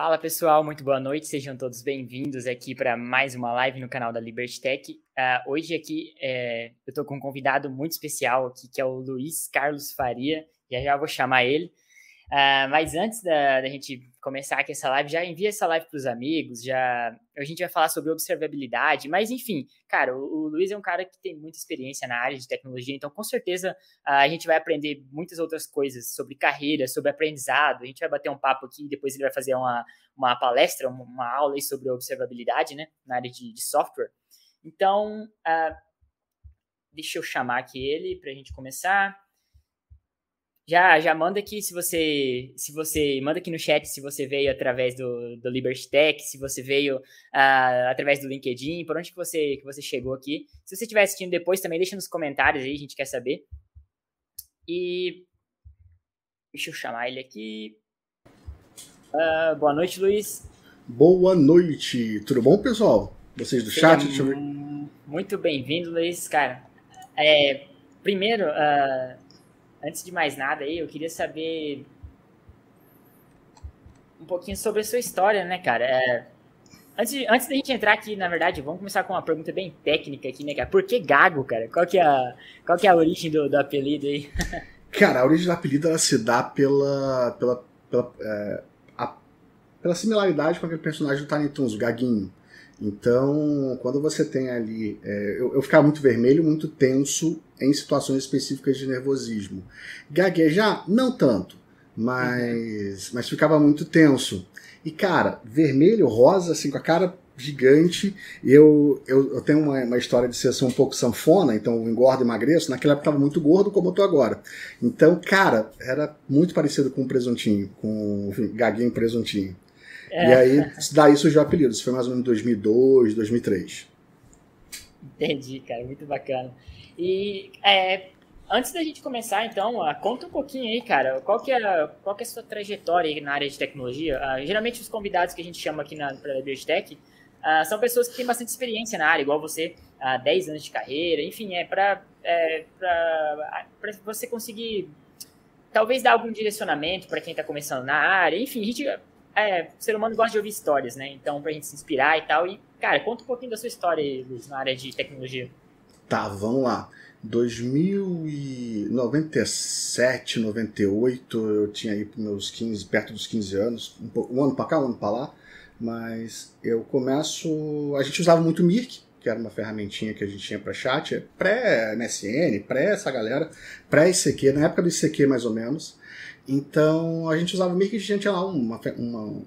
Fala pessoal, muito boa noite, sejam todos bem-vindos aqui para mais uma live no canal da Liberty Tech. Hoje aqui eu estou com um convidado muito especial aqui, que é o Luiz Carlos Faria, já vou chamar ele. Mas antes da gente começar aqui essa live, já envia essa live para os amigos, a gente vai falar sobre observabilidade, mas enfim, cara, o Luiz é um cara que tem muita experiência na área de tecnologia, então com certeza a gente vai aprender muitas outras coisas sobre carreira, sobre aprendizado, a gente vai bater um papo aqui, depois ele vai fazer uma palestra, uma aula aí sobre observabilidade, né, na área de software. Então, deixa eu chamar aqui ele para a gente começar. Já manda aqui se você manda aqui no chat se você veio através do Liberty Tech, se você veio através do LinkedIn, por onde que você chegou aqui. Se você estiver assistindo depois também, deixa nos comentários aí, a gente quer saber. E deixa eu chamar ele aqui. Boa noite, Luiz. Boa noite. Tudo bom, pessoal? Vocês do chat? Deixa eu ver. Muito bem-vindo, Luiz, cara. Primeiro, antes de mais nada aí, eu queria saber um pouquinho sobre a sua história, né, cara? Antes da gente entrar aqui, na verdade, vamos começar com uma pergunta bem técnica aqui, né, cara? Por que Gago, cara? Qual que é a origem do apelido aí? Cara, a origem do apelido ela se dá pela similaridade com aquele personagem do Tiny Toons, o Gaguinho. Então, quando você tem ali... eu ficava muito vermelho, muito tenso em situações específicas de nervosismo. Gaguejar, não tanto, mas ficava muito tenso. E, cara, vermelho, rosa, assim, com a cara gigante. Eu tenho uma história de ser assim, um pouco sanfona, então eu engordo e emagreço. Naquela época eu estava muito gordo, como eu tô agora. Então, cara, era muito parecido com o presuntinho, com Gaguinho e presuntinho. E aí, daí surgiu o apelido. Isso foi mais ou menos em 2002, 2003. Entendi, cara. Muito bacana. E antes da gente começar, então, conta um pouquinho aí, cara. Qual que é a sua trajetória aí na área de tecnologia? Geralmente, os convidados que a gente chama aqui para a Liberty Tech são pessoas que têm bastante experiência na área, igual você, 10 anos de carreira. Enfim, para você conseguir, talvez, dar algum direcionamento para quem está começando na área. Enfim, a gente... o ser humano gosta de ouvir histórias, né? Então, pra gente se inspirar e tal. E, cara, conta um pouquinho da sua história aí, Luiz, na área de tecnologia. Tá, vamos lá. 2097, 98, eu tinha aí meus 15, perto dos 15 anos. Um ano pra cá, um ano pra lá. Mas eu começo... A gente usava muito o Mirk, que era uma ferramentinha que a gente tinha para chat, pré-MSN, pré-essa galera, pré-ICQ, na época do ICQ mais ou menos. Então a gente usava o Mirk e a gente tinha lá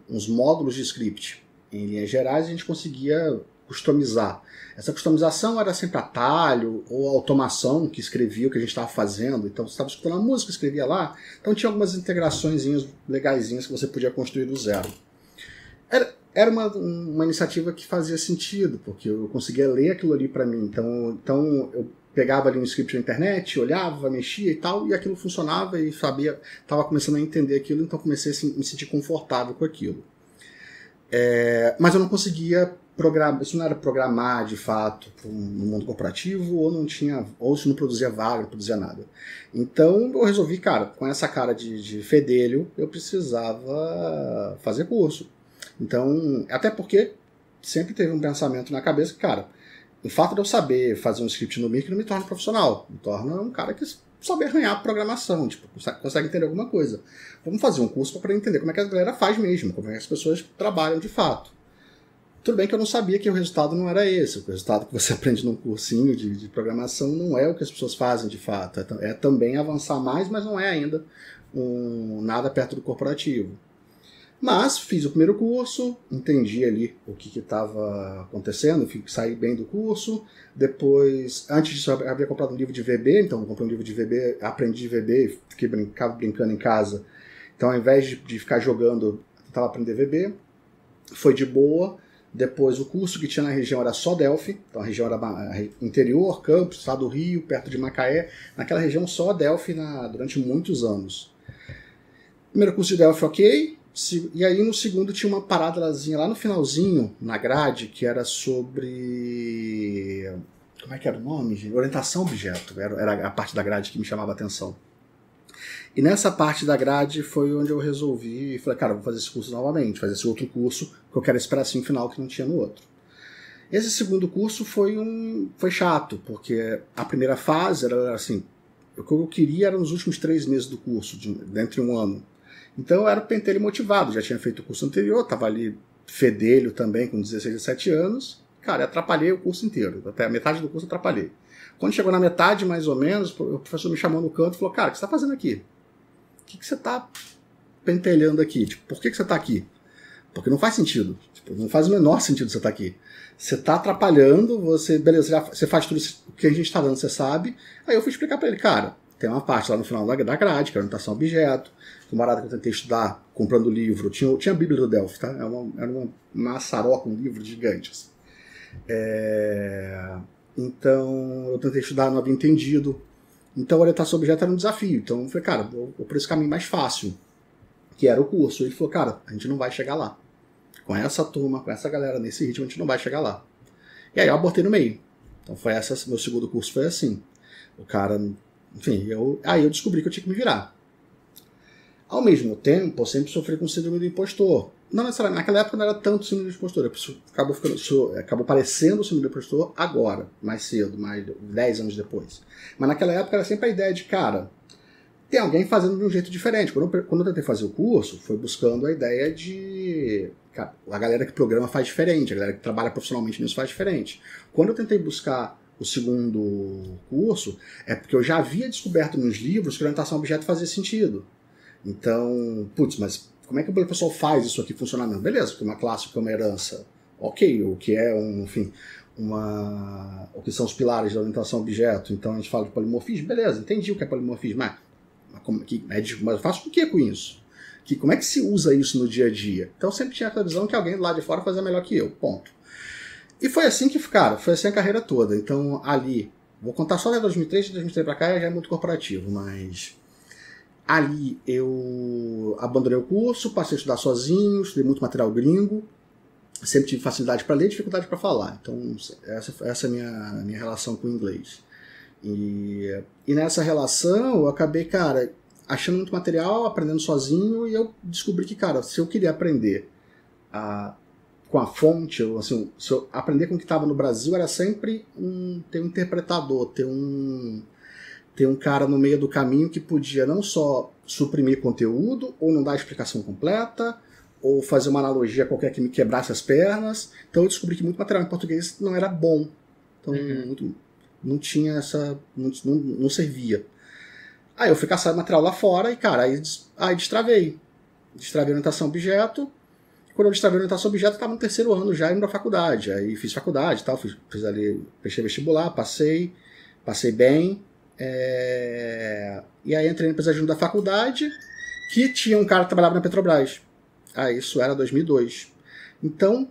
uns módulos de script. Em linhas gerais a gente conseguia customizar. Essa customização era sempre atalho ou automação que escrevia o que a gente estava fazendo. Então você estava escutando a música, escrevia lá. Então tinha algumas integrações legaisinhas que você podia construir do zero. Era uma iniciativa que fazia sentido, porque eu conseguia ler aquilo ali para mim. Então eu pegava ali um script na internet, olhava, mexia e tal, e aquilo funcionava e sabia, estava começando a entender aquilo, então comecei a me sentir confortável com aquilo. Mas eu não conseguia programar, isso não era programar de fato no mundo corporativo, ou se não produzia vaga, não produzia nada. Então eu resolvi, cara, com essa cara de fedelho, eu precisava fazer curso. Então, até porque sempre teve um pensamento na cabeça que, cara, o fato de eu saber fazer um script no Mirk não me torna profissional, me torna um cara que sabe arranhar programação, tipo, consegue entender alguma coisa. Vamos fazer um curso para entender como é que a galera faz mesmo, como é que as pessoas trabalham de fato. Tudo bem que eu não sabia que o resultado não era esse, o resultado que você aprende num cursinho de programação não é o que as pessoas fazem de fato, é também avançar mais, mas não é ainda nada perto do corporativo. Mas fiz o primeiro curso, entendi ali o que estava acontecendo, saí bem do curso. Depois, antes disso, eu havia comprado um livro de VB, então eu comprei um livro de VB, aprendi VB, ficava brincando em casa. Então, ao invés de ficar jogando, eu tentava aprender VB. Foi de boa. Depois, o curso que tinha na região era só Delphi, então a região era interior, Campos, estado do Rio, perto de Macaé. Naquela região, só Delphi durante muitos anos. Primeiro curso de Delphi, ok. E aí no segundo tinha uma paradazinha lá no finalzinho, na grade, que era sobre... Como é que era o nome, gente? Orientação a objeto. Era a parte da grade que me chamava a atenção. E nessa parte da grade foi onde eu resolvi, falei, cara, vou fazer esse curso novamente, fazer esse outro curso, porque eu quero esse pedacinho final que não tinha no outro. Esse segundo curso foi chato, porque a primeira fase era assim, o que eu queria era nos últimos 3 meses do curso, dentro de um ano. Então eu era pentelho motivado, já tinha feito o curso anterior, estava ali fedelho também, com 16, 17 anos. Cara, atrapalhei o curso inteiro, até a metade do curso atrapalhei. Quando chegou na metade, mais ou menos, o professor me chamou no canto e falou, cara, o que você está fazendo aqui? O que você está pentelhando aqui? Tipo, por que você está aqui? Porque não faz sentido. Tipo, não faz o menor sentido você estar aqui. Você está atrapalhando, beleza, você faz tudo o que a gente está dando, você sabe. Aí eu fui explicar para ele, cara, tem uma parte lá no final da grade, que é orientação a objeto, camarada que eu tentei estudar comprando livro, tinha a Bíblia do Delphi, tá? Era uma maçaroca, um livro gigante. Assim. Então eu tentei estudar, não havia entendido. Então a orientação a objeto era um desafio. Então eu falei, cara, vou por esse caminho mais fácil, que era o curso. Ele falou, cara, a gente não vai chegar lá. Com essa turma, com essa galera, nesse ritmo, a gente não vai chegar lá. E aí eu abortei no meio. Então meu segundo curso foi assim. O cara, enfim, aí eu descobri que eu tinha que me virar. Ao mesmo tempo, eu sempre sofri com síndrome do impostor. Não necessariamente, naquela época não era tanto síndrome do impostor, acabou parecendo síndrome do impostor agora, mais cedo, mais 10 anos depois. Mas naquela época era sempre a ideia de, cara, tem alguém fazendo de um jeito diferente. Quando eu tentei fazer o curso, foi buscando a ideia de, cara, a galera que programa faz diferente, a galera que trabalha profissionalmente nisso faz diferente. Quando eu tentei buscar o segundo curso, é porque eu já havia descoberto nos livros que a orientação a objeto fazia sentido. Então, putz, mas como é que o pessoal faz isso aqui funcionar mesmo? Beleza, porque uma classe que é uma herança, ok, o que é, o que são os pilares da orientação a objeto, então a gente fala de polimorfismo, beleza, entendi o que é polimorfismo, mas eu faço o que com isso? Como é que se usa isso no dia a dia? Então eu sempre tinha a visão que alguém lá de fora fazia melhor que eu, ponto. E foi assim que, cara, foi assim a carreira toda. Então ali, vou contar só de 2003, de 2003 pra cá já é muito corporativo, mas ali eu abandonei o curso, passei a estudar sozinho, estudei muito material gringo, sempre tive facilidade para ler e dificuldade para falar. Então essa é a minha relação com o inglês. E nessa relação eu acabei, cara, achando muito material, aprendendo sozinho, e eu descobri que, cara, se eu queria aprender com a fonte, se eu aprender com o que estava no Brasil, era sempre ter um interpretador, ter um cara no meio do caminho que podia não só suprimir conteúdo, ou não dar a explicação completa, ou fazer uma analogia qualquer que me quebrasse as pernas. Então eu descobri que muito material em português não era bom. Então não tinha essa... não servia. Aí eu fui caçar material lá fora e, cara, aí destravei. Destravei orientação a objeto. Quando eu destravei orientação a objeto, eu estava no 3º ano já indo pra faculdade. Aí fiz faculdade e tal, fiz ali, fechei vestibular, passei bem. E aí entrei na empresa junto da faculdade, que tinha um cara que trabalhava na Petrobras. Isso era 2002. Então,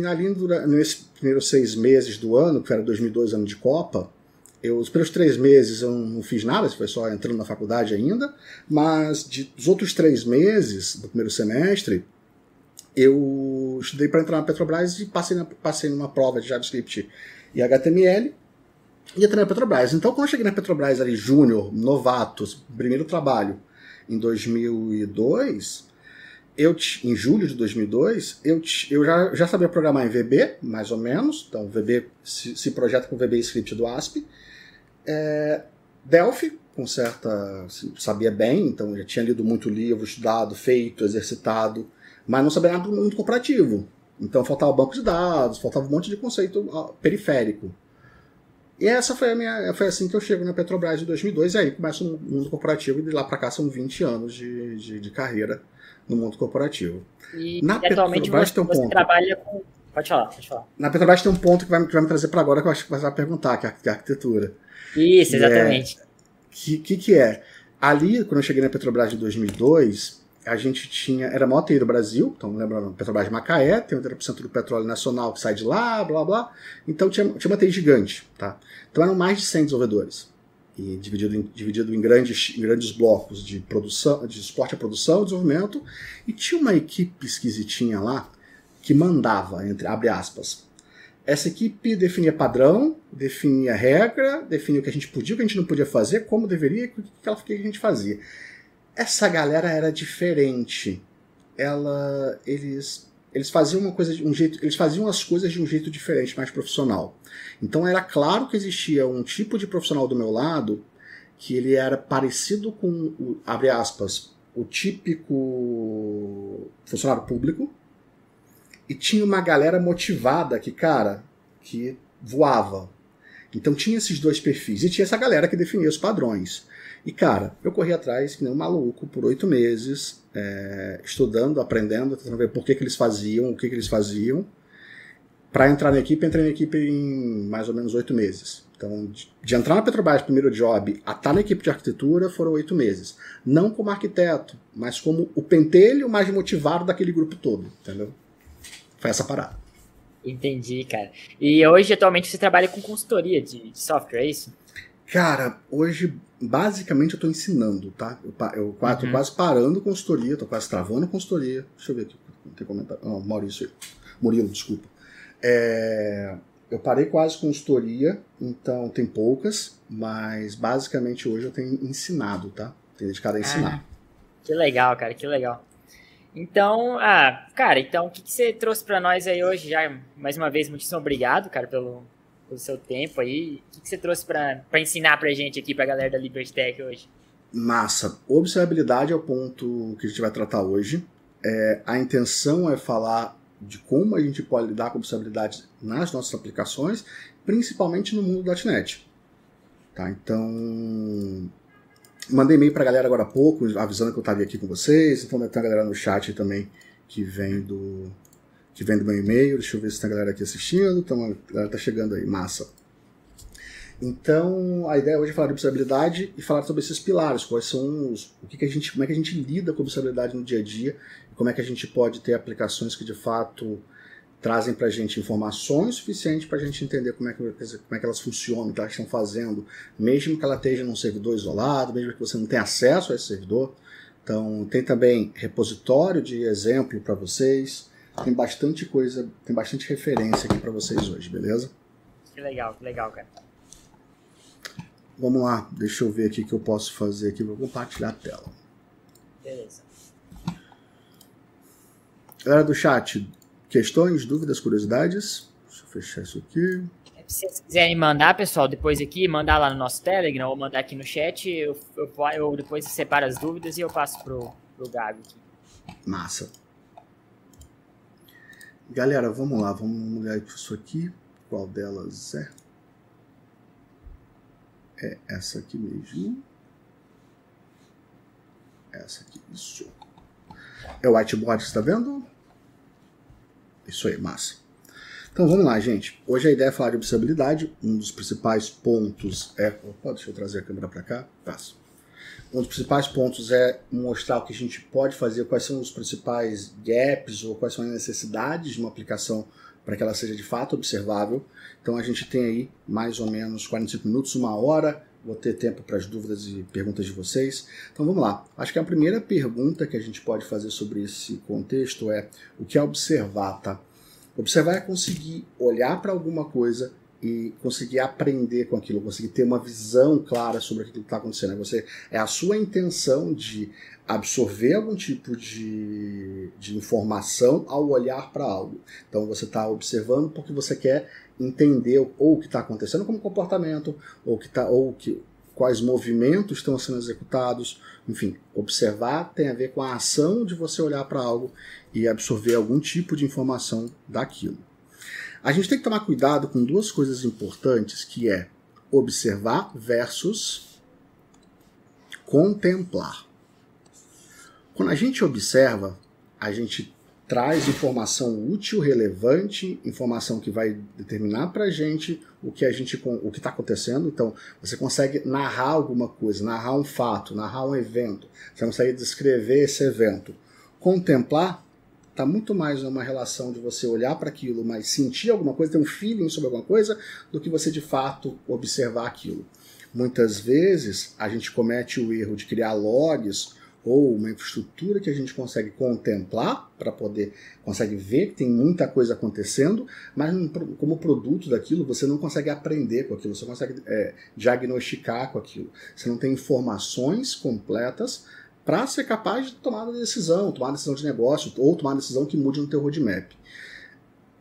ali nesses primeiros 6 meses do ano, que era 2002, ano de Copa, os primeiros 3 meses eu não fiz nada, foi só entrando na faculdade ainda, mas dos outros 3 meses do primeiro semestre, eu estudei para entrar na Petrobras e passei numa prova de JavaScript e HTML, e entrei na Petrobras. Então, quando eu cheguei na Petrobras ali, júnior, novato, primeiro trabalho, em 2002, em julho de 2002, eu já sabia programar em VB, mais ou menos. Então, VB se projeta com VB Script do ASP. Delphi, com certa... sabia bem, então já tinha lido muito livro, estudado, feito, exercitado, mas não sabia nada do mundo corporativo. Então, faltava banco de dados, faltava um monte de conceito periférico. E essa foi assim que eu chego na Petrobras em 2002, e aí começa o mundo corporativo, e de lá para cá são 20 anos de carreira no mundo corporativo. E atualmente você trabalha com... Pode falar. Na Petrobras tem um ponto que vai me trazer para agora, que eu acho que você vai perguntar, que é a arquitetura. Isso, exatamente. Que é? Ali, quando eu cheguei na Petrobras em 2002, a gente era a maior TI do Brasil, então lembrando, Petrobras de Macaé, tem 80% do petróleo nacional que sai de lá, blá blá, então tinha uma TI gigante, tá? Então eram mais de 100 desenvolvedores, e dividido em grandes blocos de produção, de suporte à produção, desenvolvimento, e tinha uma equipe esquisitinha lá que mandava, abre aspas. Essa equipe definia padrão, definia regra, definia o que a gente podia, o que a gente não podia fazer, como deveria e o que a gente fazia. essa galera era diferente. Eles faziam uma coisa de um jeito, eles faziam as coisas de um jeito diferente, mais profissional. Então era claro que existia um tipo de profissional do meu lado que ele era parecido com abre aspas, o típico funcionário público, e tinha uma galera motivada que, cara, que voava. Então tinha esses dois perfis, e tinha essa galera que definia os padrões. E, cara, eu corri atrás, que nem um maluco, por 8 meses, estudando, aprendendo, tentando ver por que eles faziam, o que eles faziam. Para entrar na equipe, entrei na equipe em mais ou menos 8 meses. Então, de entrar na Petrobras, primeiro job, a estar na equipe de arquitetura, foram 8 meses. Não como arquiteto, mas como o pentelho mais motivado daquele grupo todo, entendeu? Foi essa parada. Entendi, cara. E hoje, atualmente, você trabalha com consultoria de software, é isso? Cara, hoje, basicamente, eu tô ensinando, tá? Eu tô quase parando consultoria, tô quase travando consultoria. Deixa eu ver aqui, não tem comentário. Não, Murilo, desculpa. Eu parei quase consultoria, então tem poucas, mas basicamente hoje eu tenho ensinado, tá? Tenho dedicado a ensinar. Que legal, cara, que legal. Então, cara, então o que você trouxe pra nós aí hoje? Já, mais uma vez, muitíssimo obrigado, cara, pelo seu tempo aí. O que você trouxe pra ensinar pra gente aqui, pra galera da Liberty Tech hoje? Massa. Observabilidade é o ponto que a gente vai tratar hoje. A intenção é falar de como a gente pode lidar com observabilidade nas nossas aplicações, principalmente no mundo do .NET. Tá? Então, mandei e-mail pra galera agora há pouco, avisando que eu estaria aqui com vocês. Então, tem a galera no chat também que vem do meu e-mail. Deixa eu ver se tem a galera aqui assistindo. Então, a galera tá chegando aí. Massa. Então, a ideia hoje é falar de observabilidade e falar sobre esses pilares, quais são como é que a gente lida com observabilidade no dia a dia, e como é que a gente pode ter aplicações que de fato trazem para a gente informações suficientes para a gente entender como é que elas funcionam, o que elas estão fazendo, mesmo que ela esteja num servidor isolado, mesmo que você não tenha acesso a esse servidor. Então, tem também repositório de exemplo para vocês, tem bastante coisa, tem bastante referência aqui para vocês hoje, beleza? Que legal, cara. Vamos lá, deixa eu ver aqui o que eu posso fazer aqui, vou compartilhar a tela. Beleza. Galera do chat, questões, dúvidas, curiosidades? Deixa eu fechar isso aqui. Se vocês quiserem mandar, pessoal, depois aqui, mandar lá no nosso Telegram ou mandar aqui no chat, eu depois separo as dúvidas e eu passo pro Gago aqui. Massa. Galera, vamos lá, vamos olhar isso aqui. Qual delas é? É essa aqui mesmo. Essa aqui, isso. É o whiteboard que você está vendo? Isso aí, massa. Então vamos lá, gente. Hoje a ideia é falar de observabilidade. Um dos principais pontos é... Opa, deixa eu trazer a câmera para cá. Passo. Um dos principais pontos é mostrar o que a gente pode fazer, quais são os principais gaps ou quais são as necessidades de uma aplicação para que ela seja de fato observável. Então a gente tem aí mais ou menos 45 minutos, 1 hora. Vou ter tempo para as dúvidas e perguntas de vocês. Então vamos lá. Acho que a primeira pergunta que a gente pode fazer sobre esse contexto é o que é observar, tá? Observar é conseguir olhar para alguma coisa e conseguir aprender com aquilo, conseguir ter uma visão clara sobre aquilo que está acontecendo. É a sua intenção de absorver algum tipo de informação ao olhar para algo. Então você está observando porque você quer entender ou o que está acontecendo como comportamento, quais movimentos estão sendo executados. Enfim, observar tem a ver com a ação de você olhar para algo e absorver algum tipo de informação daquilo. A gente tem que tomar cuidado com duas coisas importantes, que é observar versus contemplar. Quando a gente observa, a gente traz informação útil, relevante, informação que vai determinar para a gente o que está acontecendo. Então, você consegue narrar alguma coisa, narrar um fato, narrar um evento. Você consegue descrever esse evento. Contemplar está muito mais numa relação de você olhar para aquilo, mas sentir alguma coisa, ter um feeling sobre alguma coisa, do que você de fato observar aquilo. Muitas vezes a gente comete o erro de criar logs ou uma infraestrutura que a gente consegue contemplar para consegue ver que tem muita coisa acontecendo, mas como produto daquilo você não consegue aprender com aquilo, você não consegue diagnosticar com aquilo. Você não tem informações completas para ser capaz de tomar uma decisão de negócio, ou tomar uma decisão que mude no teu roadmap.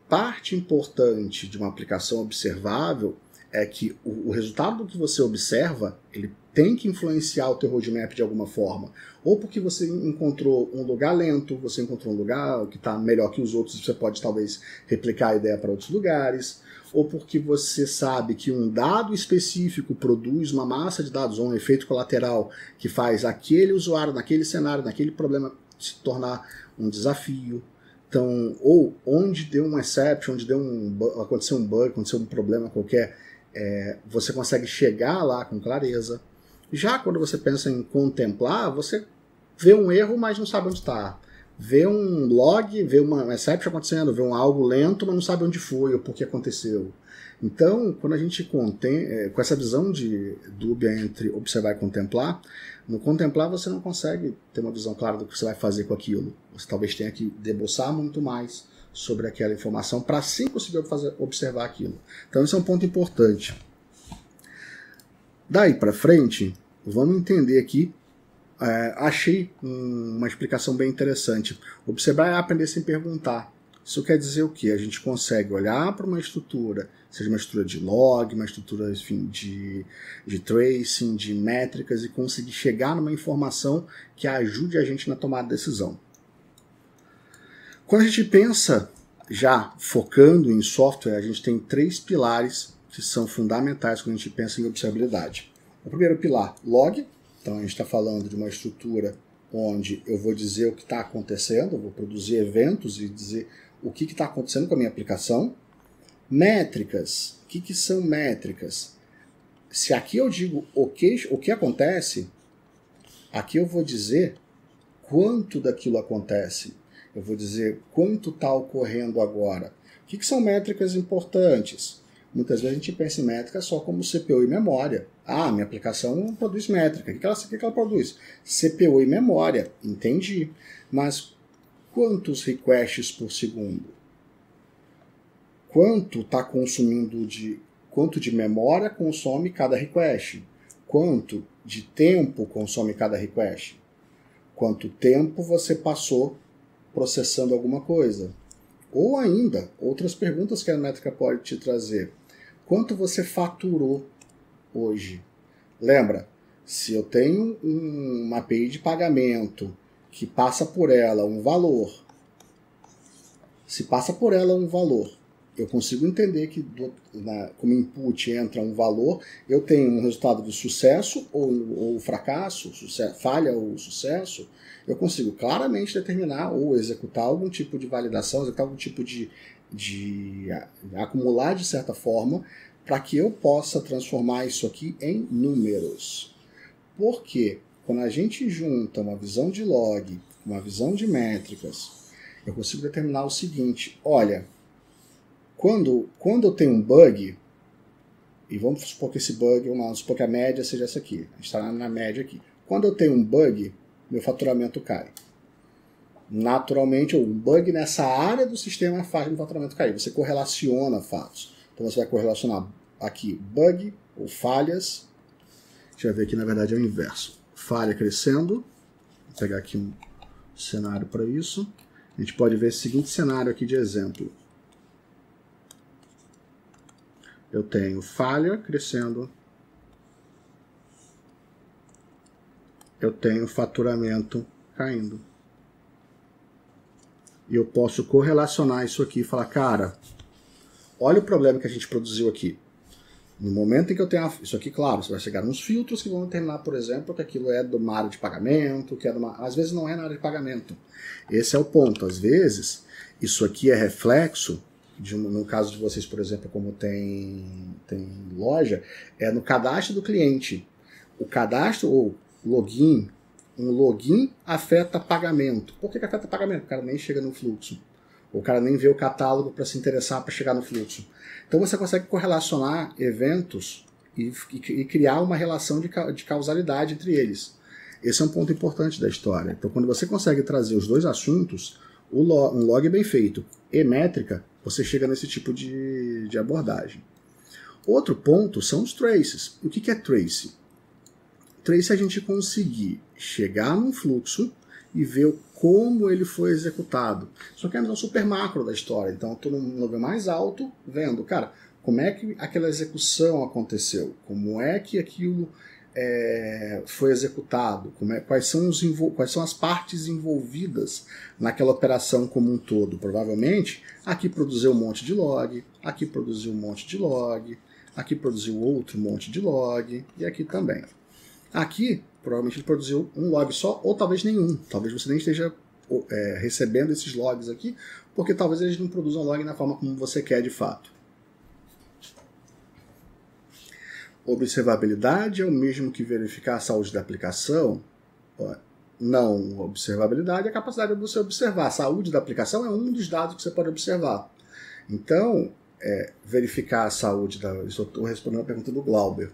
Parte importante de uma aplicação observável é que o resultado do que você observa, ele tem que influenciar o teu roadmap de alguma forma. Ou porque você encontrou um lugar lento, você encontrou um lugar que está melhor que os outros, você pode talvez replicar a ideia para outros lugares, ou porque você sabe que um dado específico produz uma massa de dados, ou um efeito colateral que faz aquele usuário, naquele cenário, naquele problema se tornar um desafio. Então, ou onde deu um exception, onde aconteceu um bug, aconteceu um problema qualquer, você consegue chegar lá com clareza. Já quando você pensa em contemplar, você vê um erro, mas não sabe onde está. Vê um log, vê uma exception acontecendo, vê algo lento, mas não sabe onde foi ou por que aconteceu. Então, quando a gente com essa visão de dúbia entre observar e contemplar, no contemplar você não consegue ter uma visão clara do que você vai fazer com aquilo. Você talvez tenha que debruçar muito mais sobre aquela informação para assim conseguir observar aquilo. Então, esse é um ponto importante. Daí para frente, vamos entender aqui. Achei uma explicação bem interessante. Observar é aprender sem perguntar. Isso quer dizer o quê? A gente consegue olhar para uma estrutura, seja uma estrutura de log, uma estrutura, enfim, de tracing, de métricas, e conseguir chegar numa informação que ajude a gente na tomada de decisão. Quando a gente pensa, já focando em software, a gente tem 3 pilares que são fundamentais quando a gente pensa em observabilidade. O primeiro pilar, log. Então a gente está falando de uma estrutura onde eu vou dizer o que está acontecendo, eu vou produzir eventos e dizer o que está acontecendo com a minha aplicação. Métricas. O que são métricas? Se aqui eu digo o que acontece, aqui eu vou dizer quanto daquilo acontece. Eu vou dizer quanto está ocorrendo agora. O que são métricas importantes? Muitas vezes a gente pensa em métrica só como CPU e memória. Ah, minha aplicação produz métrica. O que ela produz? CPU e memória. Entendi. Mas quantos requests por segundo? Quanto está consumindo quanto de memória consome cada request? Quanto de tempo consome cada request? Quanto tempo você passou processando alguma coisa? Ou ainda, outras perguntas que a métrica pode te trazer. Quanto você faturou hoje? Lembra, se eu tenho uma API de pagamento que passa por ela um valor, eu consigo entender que como input entra um valor, eu tenho um resultado de sucesso ou fracasso, falha ou sucesso, eu consigo claramente determinar ou executar algum tipo de validação, executar algum tipo de acumular de certa forma, para que eu possa transformar isso aqui em números. Porque quando a gente junta uma visão de log, uma visão de métricas, eu consigo determinar o seguinte: olha, quando eu tenho um bug, e vamos supor que esse bug, vamos supor que a média seja essa aqui, a gente está na média aqui. Quando eu tenho um bug, meu faturamento cai. Naturalmente, um bug nessa área do sistema faz meu faturamento cair. Você correlaciona fatos. Então você vai correlacionar aqui bug ou falhas. Deixa eu ver aqui, na verdade é o inverso. Falha crescendo. Vou pegar aqui um cenário para isso. A gente pode ver esse seguinte cenário aqui de exemplo. Eu tenho falha crescendo. Eu tenho faturamento caindo. E eu posso correlacionar isso aqui e falar, cara, olha o problema que a gente produziu aqui. No momento em que eu tenho isso aqui, claro, você vai chegar nos filtros que vão determinar, por exemplo, que aquilo é de uma área de pagamento, que é às vezes não é na área de pagamento. Esse é o ponto. Às vezes, isso aqui é reflexo, no caso de vocês, por exemplo, como tem loja, é no cadastro do cliente. O cadastro ou login, um login afeta pagamento. Por que afeta pagamento? O cara nem chega no fluxo. O cara nem vê o catálogo para se interessar para chegar no fluxo. Então você consegue correlacionar eventos e criar uma relação de causalidade entre eles. Esse é um ponto importante da história. Então quando você consegue trazer os dois assuntos, um log bem feito e métrica, você chega nesse tipo de abordagem. Outro ponto são os traces. O que é trace? Então, se a gente conseguir chegar num fluxo e ver como ele foi executado. Só que é um super macro da história. Então, eu estou no nível mais alto, vendo, cara, como é que aquela execução aconteceu? Como é que aquilo foi executado? Quais são as partes envolvidas naquela operação como um todo? Provavelmente, aqui produziu um monte de log, aqui produziu um monte de log, aqui produziu outro monte de log, e aqui também. Aqui, provavelmente ele produziu um log só, ou talvez nenhum. Talvez você nem esteja recebendo esses logs aqui, porque talvez eles não produzam log na forma como você quer de fato. Observabilidade é o mesmo que verificar a saúde da aplicação? Não. Observabilidade é a capacidade de você observar. A saúde da aplicação é um dos dados que você pode observar. Então, verificar a saúde da... Isso eu estou respondendo a pergunta do Glauber.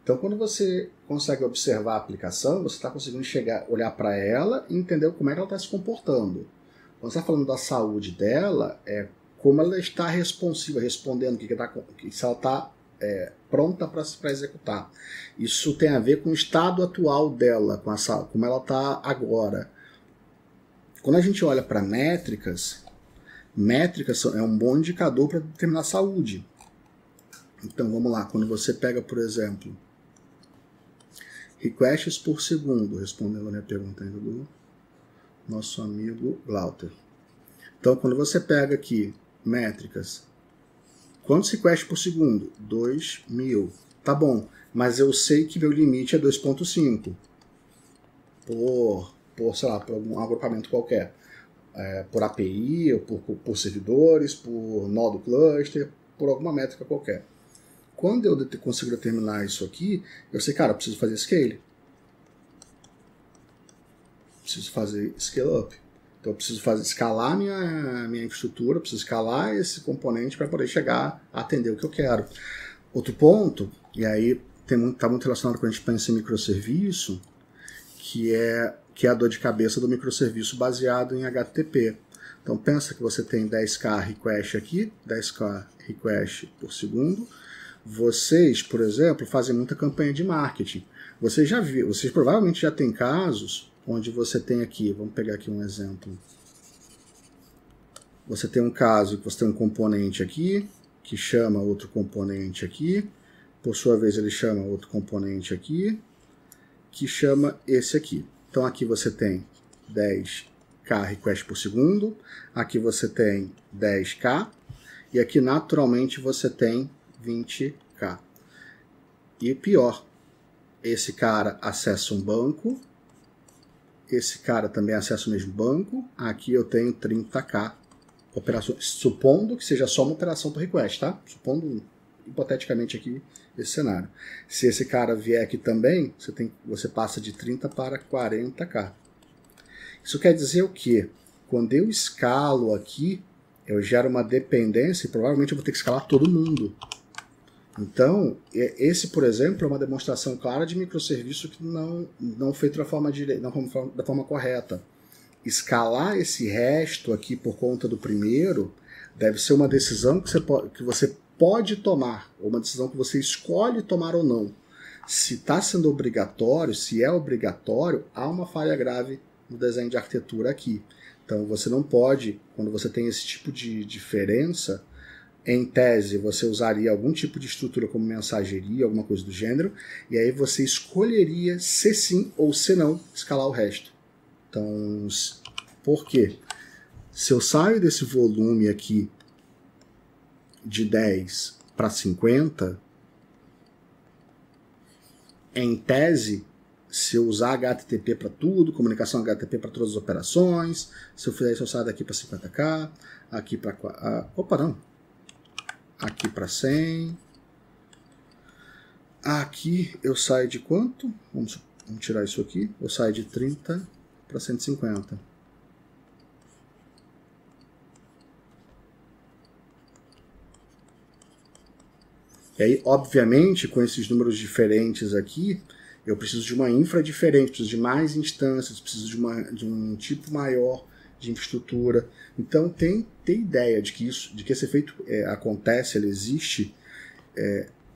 Então, quando você consegue observar a aplicação, você está conseguindo olhar para ela e entender como é que ela está se comportando. Quando você está falando da saúde dela, como ela está responsiva, respondendo, se ela está pronta para executar. Isso tem a ver com o estado atual dela, como ela está agora. Quando a gente olha para métricas é um bom indicador para determinar a saúde. Então, vamos lá. Quando você pega, por exemplo, requests por segundo, respondendo a minha pergunta ainda do nosso amigo Glauter. Então, quando você pega aqui métricas, quantos requests por segundo? 2.000. Tá bom, mas eu sei que meu limite é 2.5 sei lá, por algum agrupamento qualquer. Por API, ou por servidores, por nó do cluster, por alguma métrica qualquer. Quando eu consigo determinar isso aqui, eu sei, cara, eu preciso fazer scale. Preciso fazer scale up. Então eu preciso escalar minha infraestrutura, preciso escalar esse componente para poder chegar a atender o que eu quero. Outro ponto, e aí está muito relacionado quando a gente pensa em microserviço, que é a dor de cabeça do microserviço baseado em HTTP. Então pensa que você tem 10k request aqui, 10k request por segundo. Vocês, por exemplo, fazem muita campanha de marketing. Vocês provavelmente já têm casos onde você tem aqui, vamos pegar aqui um exemplo. Você tem um caso que você tem um componente aqui, que chama outro componente aqui, por sua vez ele chama outro componente aqui, que chama esse aqui. Então aqui você tem 10k request por segundo, aqui você tem 10k, e aqui naturalmente você tem 20k. E pior, esse cara acessa um banco, esse cara também acessa o mesmo banco, aqui eu tenho 30k operações, supondo que seja só uma operação por request, tá? Supondo hipoteticamente aqui esse cenário. Se esse cara vier aqui também, você passa de 30 para 40k. Isso quer dizer o quê? Quando eu escalo aqui, eu gero uma dependência e provavelmente eu vou ter que escalar todo mundo. Então, esse, por exemplo, é uma demonstração clara de microserviço que não feito da forma correta. Escalar esse resto aqui por conta do primeiro deve ser uma decisão que você pode tomar, ou uma decisão que você escolhe tomar ou não. Se está sendo obrigatório, se é obrigatório, há uma falha grave no desenho de arquitetura aqui. Então você não pode, quando você tem esse tipo de diferença, em tese você usaria algum tipo de estrutura como mensageria, alguma coisa do gênero, e aí você escolheria se sim ou se não escalar o resto. Então, por quê? Se eu saio desse volume aqui de 10 para 50, em tese, se eu usar HTTP para tudo, comunicação HTTP para todas as operações, se eu fizer isso, eu saio daqui para 50k, aqui para... aqui para 100, aqui eu saio de quanto? Vamos tirar isso aqui, eu saio de 30 para 150. E aí, obviamente, com esses números diferentes aqui, eu preciso de uma infra diferente, preciso de mais instâncias, preciso de um tipo maior de infraestrutura. Então, tem ideia de que esse efeito acontece, ele existe,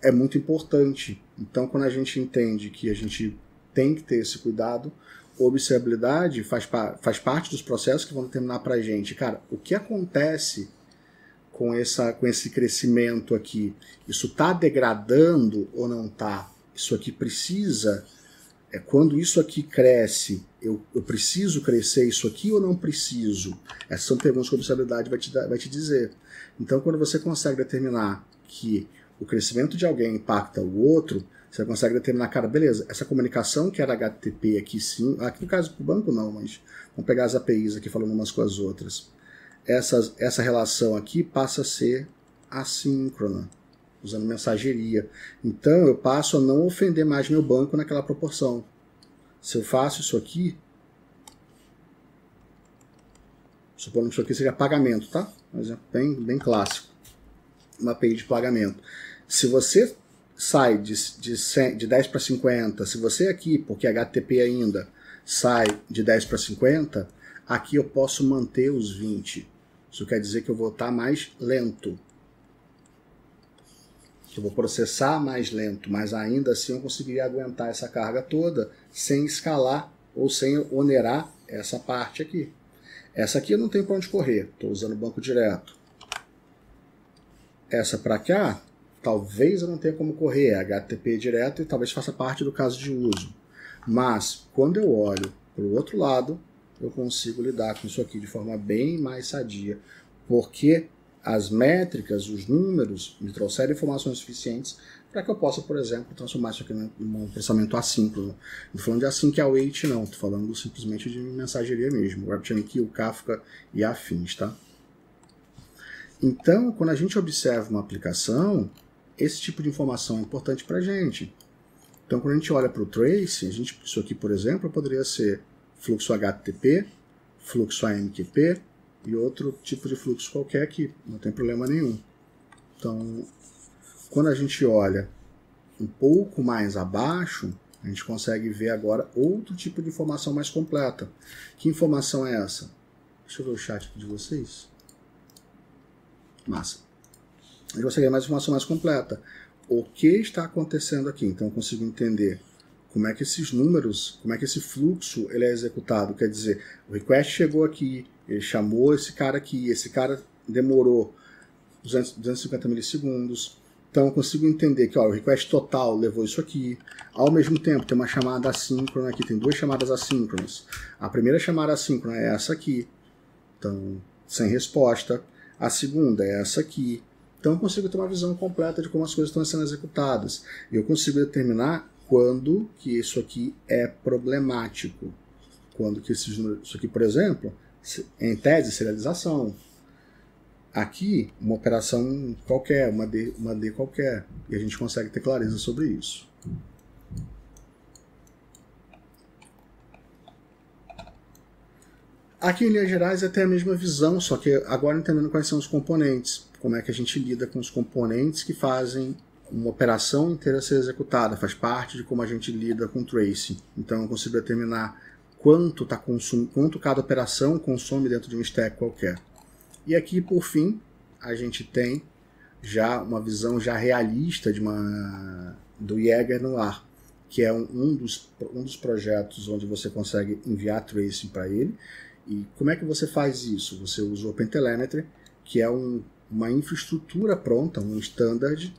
é muito importante. Então, quando a gente entende que a gente tem que ter esse cuidado, observabilidade faz parte dos processos que vão determinar para a gente, cara, o que acontece com esse crescimento aqui? Isso está degradando ou não está? Isso aqui precisa... quando isso aqui cresce, eu preciso crescer isso aqui ou não preciso? Essas são perguntas que a observabilidade vai te dizer. Então, quando você consegue determinar que o crescimento de alguém impacta o outro, você consegue determinar, cara, beleza, essa comunicação que era HTTP aqui sim, aqui no caso do banco não, mas vamos pegar as APIs aqui falando umas com as outras. Essa relação aqui passa a ser assíncrona, usando mensageria. Então eu passo a não ofender mais meu banco naquela proporção. Se eu faço isso aqui, supondo que isso aqui seja pagamento, tá? Um exemplo bem clássico. Uma API de pagamento. Se você sai de 10 para 50, se você aqui, porque HTTP ainda, sai de 10 para 50, aqui eu posso manter os 20. Isso quer dizer que eu vou estar mais lento. Eu vou processar mais lento, mas ainda assim eu conseguiria aguentar essa carga toda sem escalar ou sem onerar essa parte aqui. Essa aqui eu não tenho para onde correr, estou usando o banco direto. Essa para cá, talvez eu não tenha como correr, é HTTP direto e talvez faça parte do caso de uso. Mas quando eu olho para o outro lado, eu consigo lidar com isso aqui de forma bem mais sadia, porque as métricas, os números, me trouxeram informações suficientes para que eu possa, por exemplo, transformar isso aqui num processamento assíncrono. Não estou falando de async await, não. Estou falando simplesmente de mensageria mesmo. RabbitMQ, Kafka e afins, tá? Então, quando a gente observa uma aplicação, esse tipo de informação é importante para a gente. Então, quando a gente olha para o trace, isso aqui, por exemplo, poderia ser fluxo HTTP, fluxo AMQP, e outro tipo de fluxo qualquer aqui, não tem problema nenhum. Então, quando a gente olha um pouco mais abaixo, a gente consegue ver agora outro tipo de informação mais completa. Que informação é essa? Deixa eu ver o chat aqui de vocês. Massa. A gente consegue ver mais informação mais completa. O que está acontecendo aqui? Então eu consigo entender como é que esses números, como é que esse fluxo ele é executado. Quer dizer, o request chegou aqui, ele chamou esse cara aqui, esse cara demorou 250 milissegundos. Então eu consigo entender que ó, o request total levou isso aqui. Ao mesmo tempo tem uma chamada assíncrona aqui, tem duas chamadas assíncronas. A primeira chamada assíncrona é essa aqui, então sem resposta. A segunda é essa aqui. Então eu consigo ter uma visão completa de como as coisas estão sendo executadas. E eu consigo determinar quando que isso aqui é problemático. Quando que isso aqui, por exemplo, em tese, serialização. Aqui, uma operação qualquer, uma D qualquer. E a gente consegue ter clareza sobre isso. Aqui, em linhas gerais, é até a mesma visão, só que agora entendendo quais são os componentes. Como é que a gente lida com os componentes que fazem uma operação inteira ser executada. Faz parte de como a gente lida com tracing. Então eu consigo determinar quanto cada operação consome dentro de um stack qualquer. E aqui, por fim, a gente tem já uma visão já realista do Jaeger no ar, que é um dos projetos onde você consegue enviar tracing para ele. E como é que você faz isso? Você usa o OpenTelemetry, que é uma infraestrutura pronta, um standard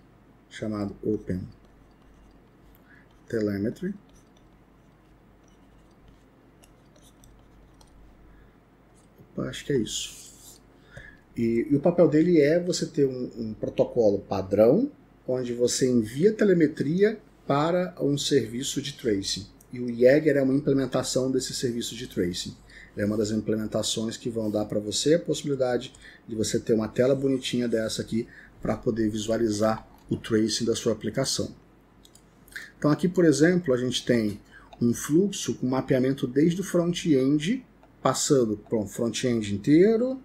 chamado OpenTelemetry. Acho que é isso. E o papel dele é você ter um protocolo padrão, onde você envia telemetria para um serviço de tracing. E o Jaeger é uma implementação desse serviço de tracing. É uma das implementações que vão dar para você a possibilidade de você ter uma tela bonitinha dessa aqui para poder visualizar o tracing da sua aplicação. Então aqui, por exemplo, a gente tem um fluxo com mapeamento desde o front-end, passando para o front-end inteiro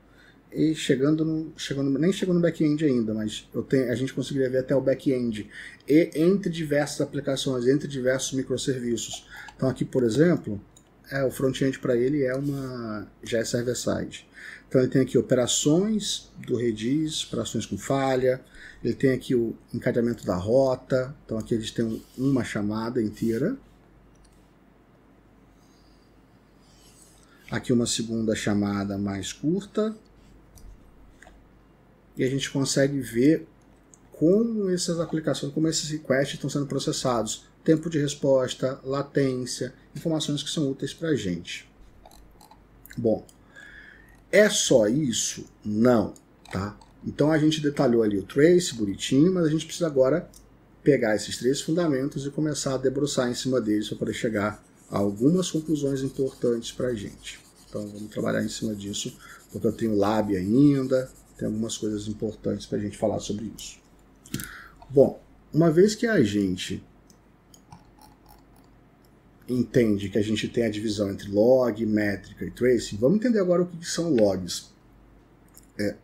e nem chegando no back-end ainda, mas a gente conseguiria ver até o back-end e entre diversas aplicações, entre diversos microserviços. Então aqui, por exemplo, o front-end para ele já é server-side. Então ele tem aqui operações do Redis, operações com falha, ele tem aqui o encadeamento da rota, então aqui eles têm uma chamada inteira. Aqui uma segunda chamada mais curta. E a gente consegue ver como essas aplicações, como esses requests estão sendo processados. Tempo de resposta, latência, informações que são úteis para a gente. Bom, é só isso? Não, tá? Então a gente detalhou ali o trace, bonitinho, mas a gente precisa agora pegar esses 3 fundamentos e começar a debruçar em cima deles para poder chegar a algumas conclusões importantes para a gente. Então vamos trabalhar em cima disso, porque eu tenho lab ainda, tem algumas coisas importantes para a gente falar sobre isso. Bom, uma vez que a gente entende que a gente tem a divisão entre log, métrica e tracing, vamos entender agora o que são logs.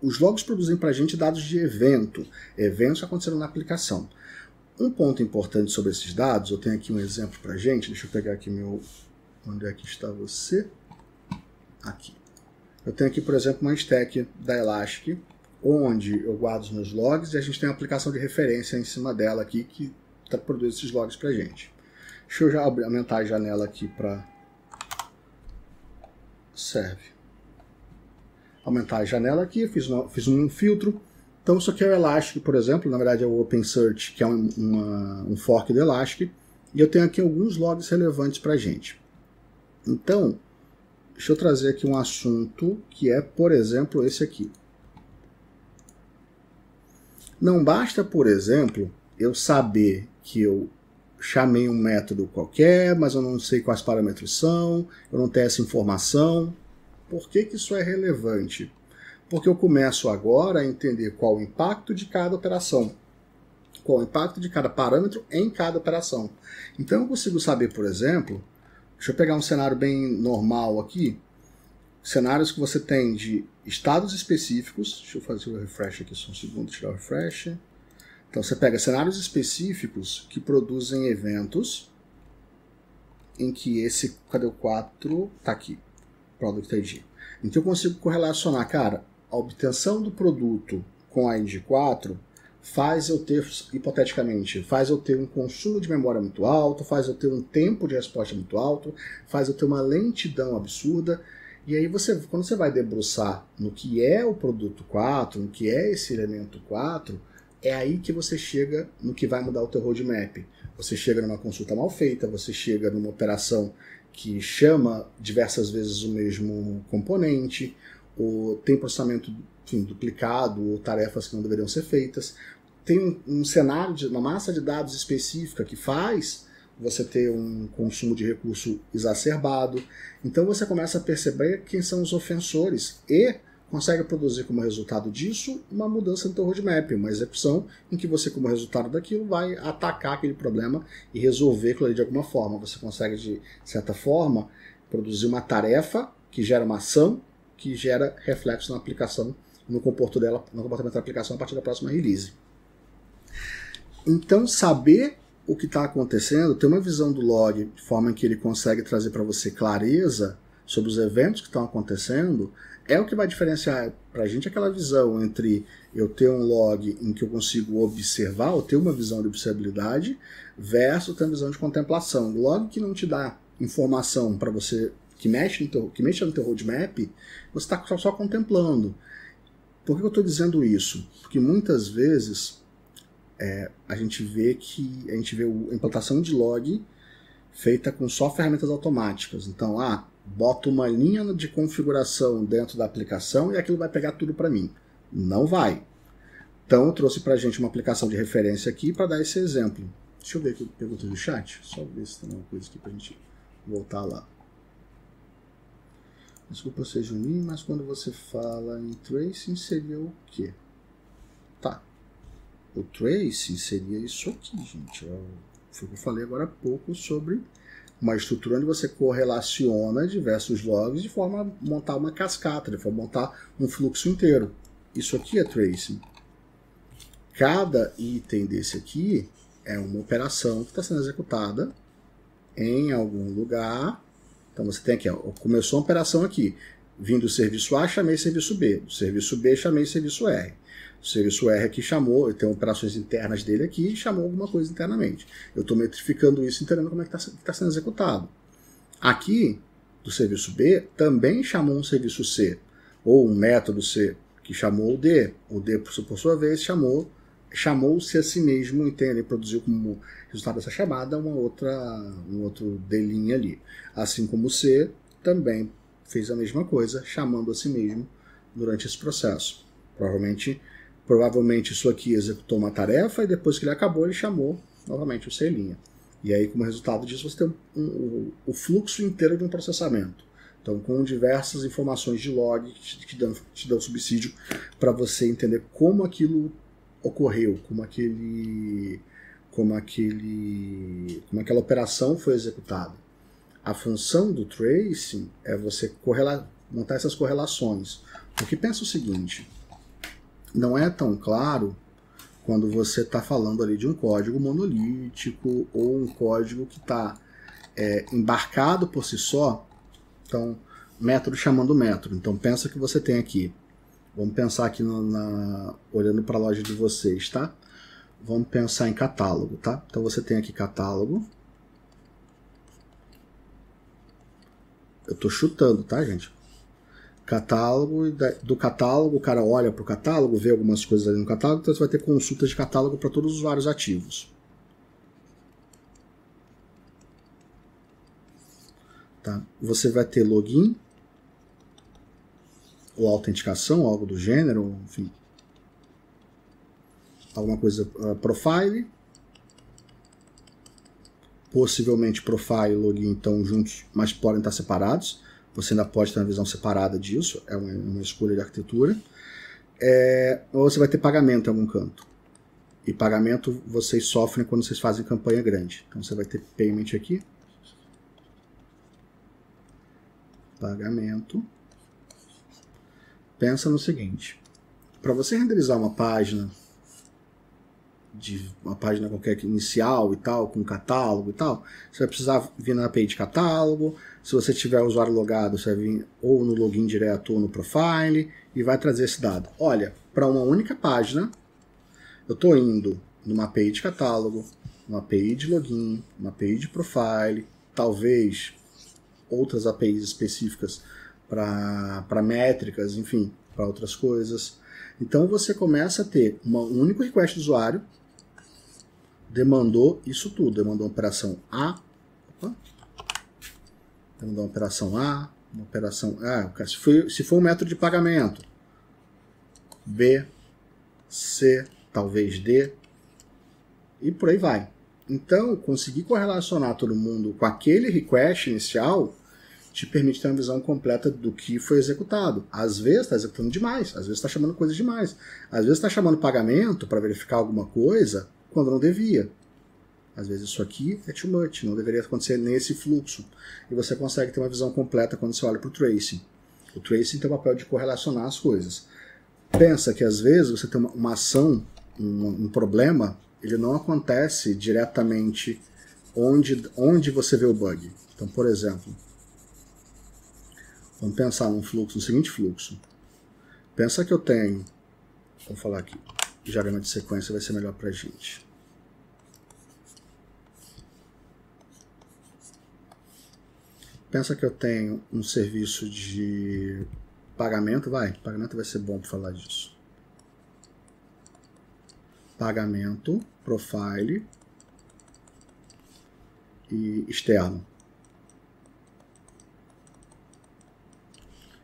Os logs produzem para a gente dados de eventos que aconteceram na aplicação. Um ponto importante sobre esses dados, eu tenho aqui um exemplo para a gente, deixa eu pegar aqui onde é que está você? Aqui. Eu tenho aqui, por exemplo, uma stack da Elastic, onde eu guardo os meus logs e a gente tem uma aplicação de referência em cima dela aqui que produz esses logs para a gente. Deixa eu já aumentar a janela aqui para serve. Aumentar a janela aqui, fiz um filtro. Então isso aqui é o Elastic, por exemplo, na verdade é o OpenSearch, que é um fork do Elastic, e eu tenho aqui alguns logs relevantes para a gente. Então, deixa eu trazer aqui um assunto que é, por exemplo, esse aqui. Não basta, por exemplo, eu saber que eu chamei um método qualquer, mas eu não sei quais parâmetros são, eu não tenho essa informação. Por que isso é relevante? Porque eu começo agora a entender qual o impacto de cada operação, qual o impacto de cada parâmetro em cada operação. Então eu consigo saber, por exemplo, deixa eu pegar um cenário bem normal aqui, cenários que você tem de estados específicos, deixa eu fazer o refresh aqui só um segundo, tirar o refresh. Então você pega cenários específicos que produzem eventos em que cadê o 4? Tá aqui, Product ID. Então eu consigo correlacionar, cara, a obtenção do produto com a ID 4 faz eu ter, hipoteticamente, faz eu ter um consumo de memória muito alto, faz eu ter um tempo de resposta muito alto, faz eu ter uma lentidão absurda. E aí quando você vai debruçar no que é o produto 4, no que é esse elemento 4, é aí que você chega no que vai mudar o teu roadmap. Você chega numa consulta mal feita, você chega numa operação que chama diversas vezes o mesmo componente, ou tem processamento duplicado, ou tarefas que não deveriam ser feitas. Tem um cenário, uma massa de dados específica que faz você ter um consumo de recurso exacerbado. Então você começa a perceber quem são os ofensores e consegue produzir como resultado disso uma mudança no teu roadmap, uma execução em que você, como resultado daquilo, vai atacar aquele problema e resolver aquilo ali de alguma forma. Você consegue, de certa forma, produzir uma tarefa que gera uma ação que gera reflexo na aplicação, no comportamento da aplicação a partir da próxima release. Então, saber o que está acontecendo, ter uma visão do log de forma que ele consegue trazer para você clareza sobre os eventos que estão acontecendo, é o que vai diferenciar para a gente aquela visão entre eu ter um log em que eu consigo observar, ou ter uma visão de observabilidade, versus ter uma visão de contemplação. O log que não te dá informação para você, que mexe no teu roadmap, você está só contemplando. Por que eu estou dizendo isso? Porque muitas vezes a gente vê a implantação de log feita com só ferramentas automáticas. Então, boto uma linha de configuração dentro da aplicação e aquilo vai pegar tudo para mim. Não vai. Então, eu trouxe para a gente uma aplicação de referência aqui para dar esse exemplo. Deixa eu ver aqui perguntas do chat. Só ver se tem alguma coisa aqui para a gente voltar lá. Desculpa ser Juninho, mas quando você fala em tracing, seria o quê? Tá. O tracing seria isso aqui, gente. Foi o que eu falei agora há pouco sobre uma estrutura onde você correlaciona diversos logs de forma a montar uma cascata, de forma a montar um fluxo inteiro. Isso aqui é tracing. Cada item desse aqui é uma operação que está sendo executada em algum lugar. Então você tem aqui, ó, começou a operação aqui. Vim do serviço A, chamei serviço B. Do serviço B, chamei serviço R. O serviço R aqui chamou, tem operações internas dele aqui e chamou alguma coisa internamente. Eu estou metrificando isso, entendendo como é que está sendo executado. Aqui, do serviço B, também chamou um serviço C, ou um método C, que chamou o D. O D, por sua vez, chamou-se a si mesmo, entende? E produziu como resultado dessa chamada um outro D' ali. Assim como o C também fez a mesma coisa, chamando a si mesmo durante esse processo. Provavelmente isso aqui executou uma tarefa e depois que ele acabou, ele chamou novamente o C'. E aí, como resultado disso, você tem o fluxo inteiro de um processamento. Então, com diversas informações de log que te dão subsídio para você entender como aquilo ocorreu, como aquela operação foi executada. A função do tracing é você montar essas correlações. Porque pensa o seguinte, não é tão claro quando você está falando ali de um código monolítico ou um código que está embarcado por si só. Então, método chamando método. Então, pensa que você tem aqui. Vamos pensar aqui olhando para a loja de vocês, tá? Vamos pensar em catálogo, tá? Então, você tem aqui catálogo. Eu estou chutando, tá, gente? Catálogo, do catálogo, o cara olha para o catálogo, vê algumas coisas ali no catálogo, então você vai ter consultas de catálogo para todos os usuários ativos. Tá? Você vai ter login, ou autenticação, algo do gênero, enfim. Alguma coisa, profile. Possivelmente profile e login estão juntos, mas podem estar separados. Você ainda pode ter uma visão separada disso, é uma escolha de arquitetura. Ou você vai ter pagamento em algum canto. E pagamento vocês sofrem quando vocês fazem campanha grande. Então você vai ter payment aqui. Pagamento. Pensa no seguinte. Para você renderizar uma página qualquer inicial e tal, com catálogo e tal, você vai precisar vir na API de catálogo. Se você tiver o usuário logado, você vai vir ou no login direto ou no profile e vai trazer esse dado. Olha, para uma única página, eu estou indo numa API de catálogo, uma API de login, uma API de profile, talvez outras APIs específicas para métricas, enfim, para outras coisas. Então você começa a ter um único request do usuário, demandou isso tudo, demandou uma operação A, demandou uma operação A, uma operação se for um método de pagamento, B, C, talvez D, e por aí vai. Então, conseguir correlacionar todo mundo com aquele request inicial te permite ter uma visão completa do que foi executado. Às vezes está executando demais, às vezes está chamando coisas demais, às vezes está chamando pagamento para verificar alguma coisa quando não devia. Às vezes isso aqui é too much, não deveria acontecer nesse fluxo. E você consegue ter uma visão completa quando você olha para o tracing. O tracing tem o papel de correlacionar as coisas. Pensa que às vezes você tem uma ação, um problema, ele não acontece diretamente onde você vê o bug. Então, por exemplo, vamos pensar no seguinte fluxo. Pensa que eu tenho, vamos falar aqui, diagrama de sequência vai ser melhor para a gente. Pensa que eu tenho um serviço de pagamento, pagamento vai ser bom para falar disso. Pagamento, profile e externo.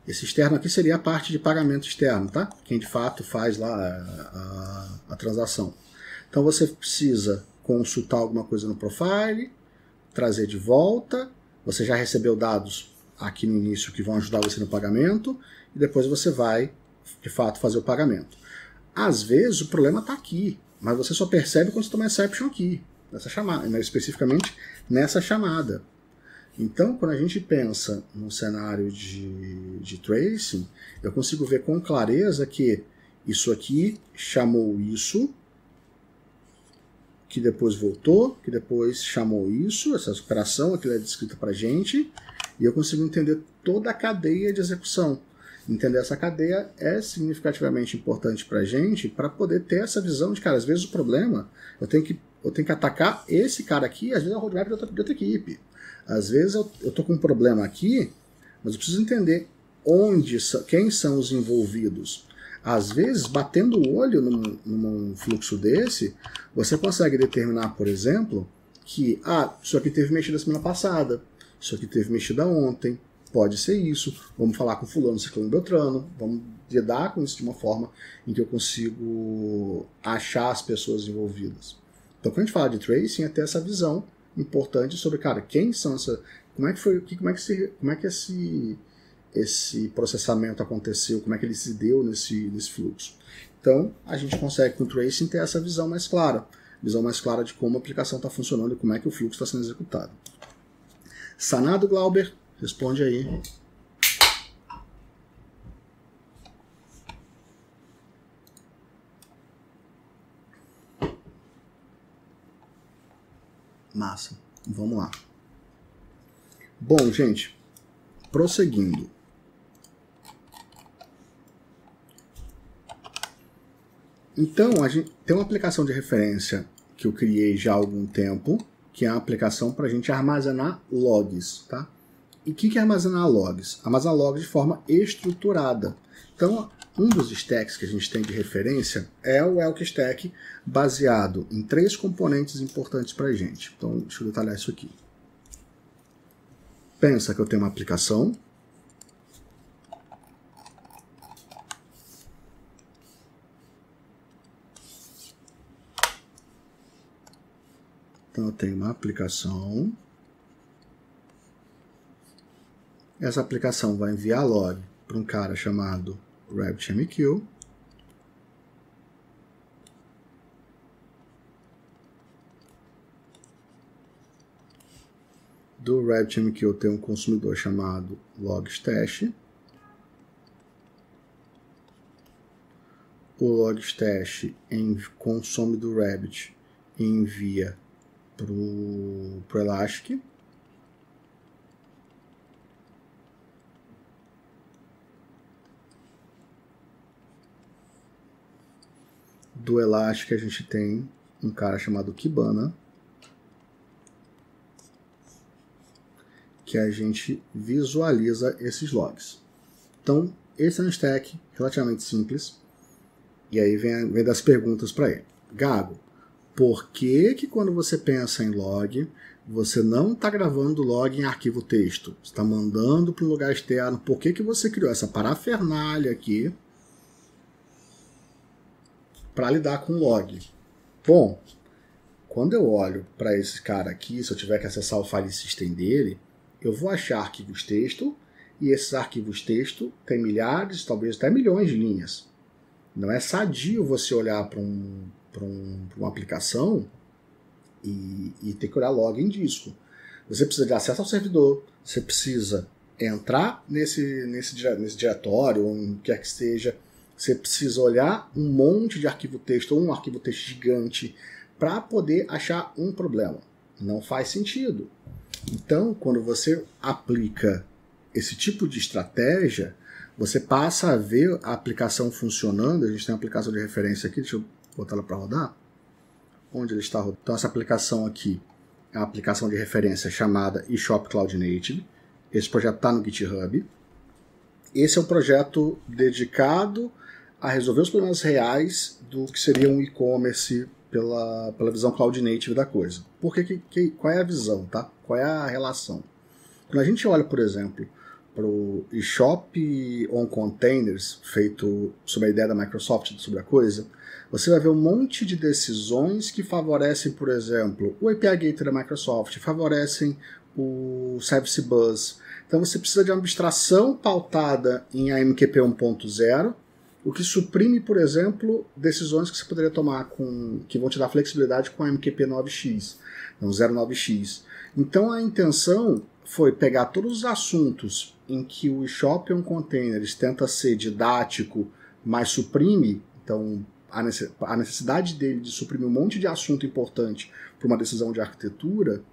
Esse externo aqui seria a parte de pagamento externo, tá? Quem de fato faz lá a transação. Então você precisa consultar alguma coisa no profile, trazer de volta, você já recebeu dados aqui no início que vão ajudar você no pagamento, e depois você vai, de fato, fazer o pagamento. Às vezes o problema está aqui, mas você só percebe quando você toma exception aqui, nessa chamada, especificamente nessa chamada. Então, quando a gente pensa no cenário de tracing, eu consigo ver com clareza que isso aqui chamou isso, que depois voltou, que depois chamou isso, essa operação aqui é descrita para a gente, E eu consigo entender toda a cadeia de execução. Entender essa cadeia é significativamente importante para a gente, para poder ter essa visão de, cara, às vezes o problema, eu tenho que atacar esse cara aqui, às vezes é o roadmap de outra equipe. Às vezes eu estou com um problema aqui, mas eu preciso entender quem são os envolvidos. Às vezes, batendo o olho num fluxo desse, você consegue determinar, por exemplo, que isso aqui teve mexida semana passada, isso aqui teve mexida ontem, pode ser isso, vamos falar com fulano, ciclano, beltrano, vamos lidar com isso de uma forma em que eu consigo achar as pessoas envolvidas. Então, quando a gente fala de tracing, é ter essa visão importante sobre, cara, quem são como é que esse processamento aconteceu, como é que ele se deu nesse fluxo. Então, a gente consegue com o tracing ter essa visão mais clara de como a aplicação está funcionando e como é que o fluxo está sendo executado. Sanado, Glauber, responde aí. Massa. Vamos lá. Bom, gente, prosseguindo. Então, a gente tem uma aplicação de referência que eu criei já há algum tempo, que é a aplicação para a gente armazenar logs, tá? E o que é armazenar logs? Armazenar logs de forma estruturada. Então, um dos stacks que a gente tem de referência é o Elk Stack, baseado em 3 componentes importantes para a gente. Então, deixa eu detalhar isso aqui. Pensa que eu tenho uma aplicação. Então, eu tenho uma aplicação. Essa aplicação vai enviar log para um cara chamado RabbitMQ. Do RabbitMQ eu tenho um consumidor chamado logstash. O logstash consome do Rabbit e envia para o Elastic. Do Elastic a gente tem um cara chamado Kibana, que a gente visualiza esses logs. Então, esse é um stack relativamente simples. E aí vem das perguntas para ele. Gago, por que quando você pensa em log, você não está gravando log em arquivo texto? Você está mandando para um lugar externo. Por que você criou essa parafernália aqui para lidar com log? Bom, quando eu olho para esse cara aqui, se eu tiver que acessar o file system dele, eu vou achar arquivos texto, e esses arquivos texto têm milhares, talvez até milhões de linhas. Não é sadio você olhar para uma aplicação e ter que olhar log em disco. Você precisa de acesso ao servidor, você precisa entrar nesse diretório, onde quer que seja, você precisa olhar um monte de arquivo texto ou um arquivo texto gigante para poder achar um problema. Não faz sentido. Então, quando você aplica esse tipo de estratégia, você passa a ver a aplicação funcionando. A gente tem uma aplicação de referência aqui, deixa eu botar ela para rodar. Onde ele está rodando? Então, essa aplicação aqui é uma aplicação de referência chamada eShop Cloud Native. Esse projeto está no GitHub. Esse é um projeto dedicado a resolver os problemas reais do que seria um e-commerce pela visão Cloud Native da coisa. Qual é a visão, tá? Qual é a relação? Quando a gente olha, por exemplo, para o eShop on Containers, feito sob a ideia da Microsoft sobre a coisa, você vai ver um monte de decisões que favorecem, por exemplo, o API Gateway da Microsoft, favorecem o Service Bus. Então você precisa de uma abstração pautada em AMQP 1.0, o que suprime, por exemplo, decisões que você poderia tomar que vão te dar flexibilidade com a AMQP 9x, não 09x. Então a intenção foi pegar todos os assuntos em que o eShop on Containers tenta ser didático, mas suprime, então a necessidade dele de suprimir um monte de assunto importante para uma decisão de arquitetura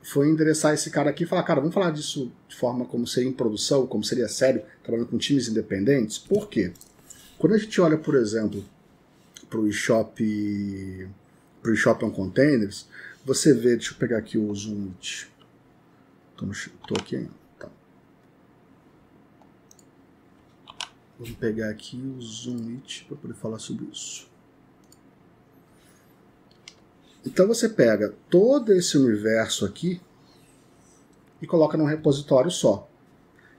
foi endereçar esse cara aqui e falar, cara, vamos falar disso de forma como seria em produção, como seria sério, trabalhando com times independentes. Por quê? Quando a gente olha, por exemplo, para o eShop on Containers, você vê, deixa eu pegar aqui o Zoom. Tô aqui ainda. Tá. Vamos pegar aqui o Zoom para poder falar sobre isso. Então você pega todo esse universo aqui e coloca num repositório só.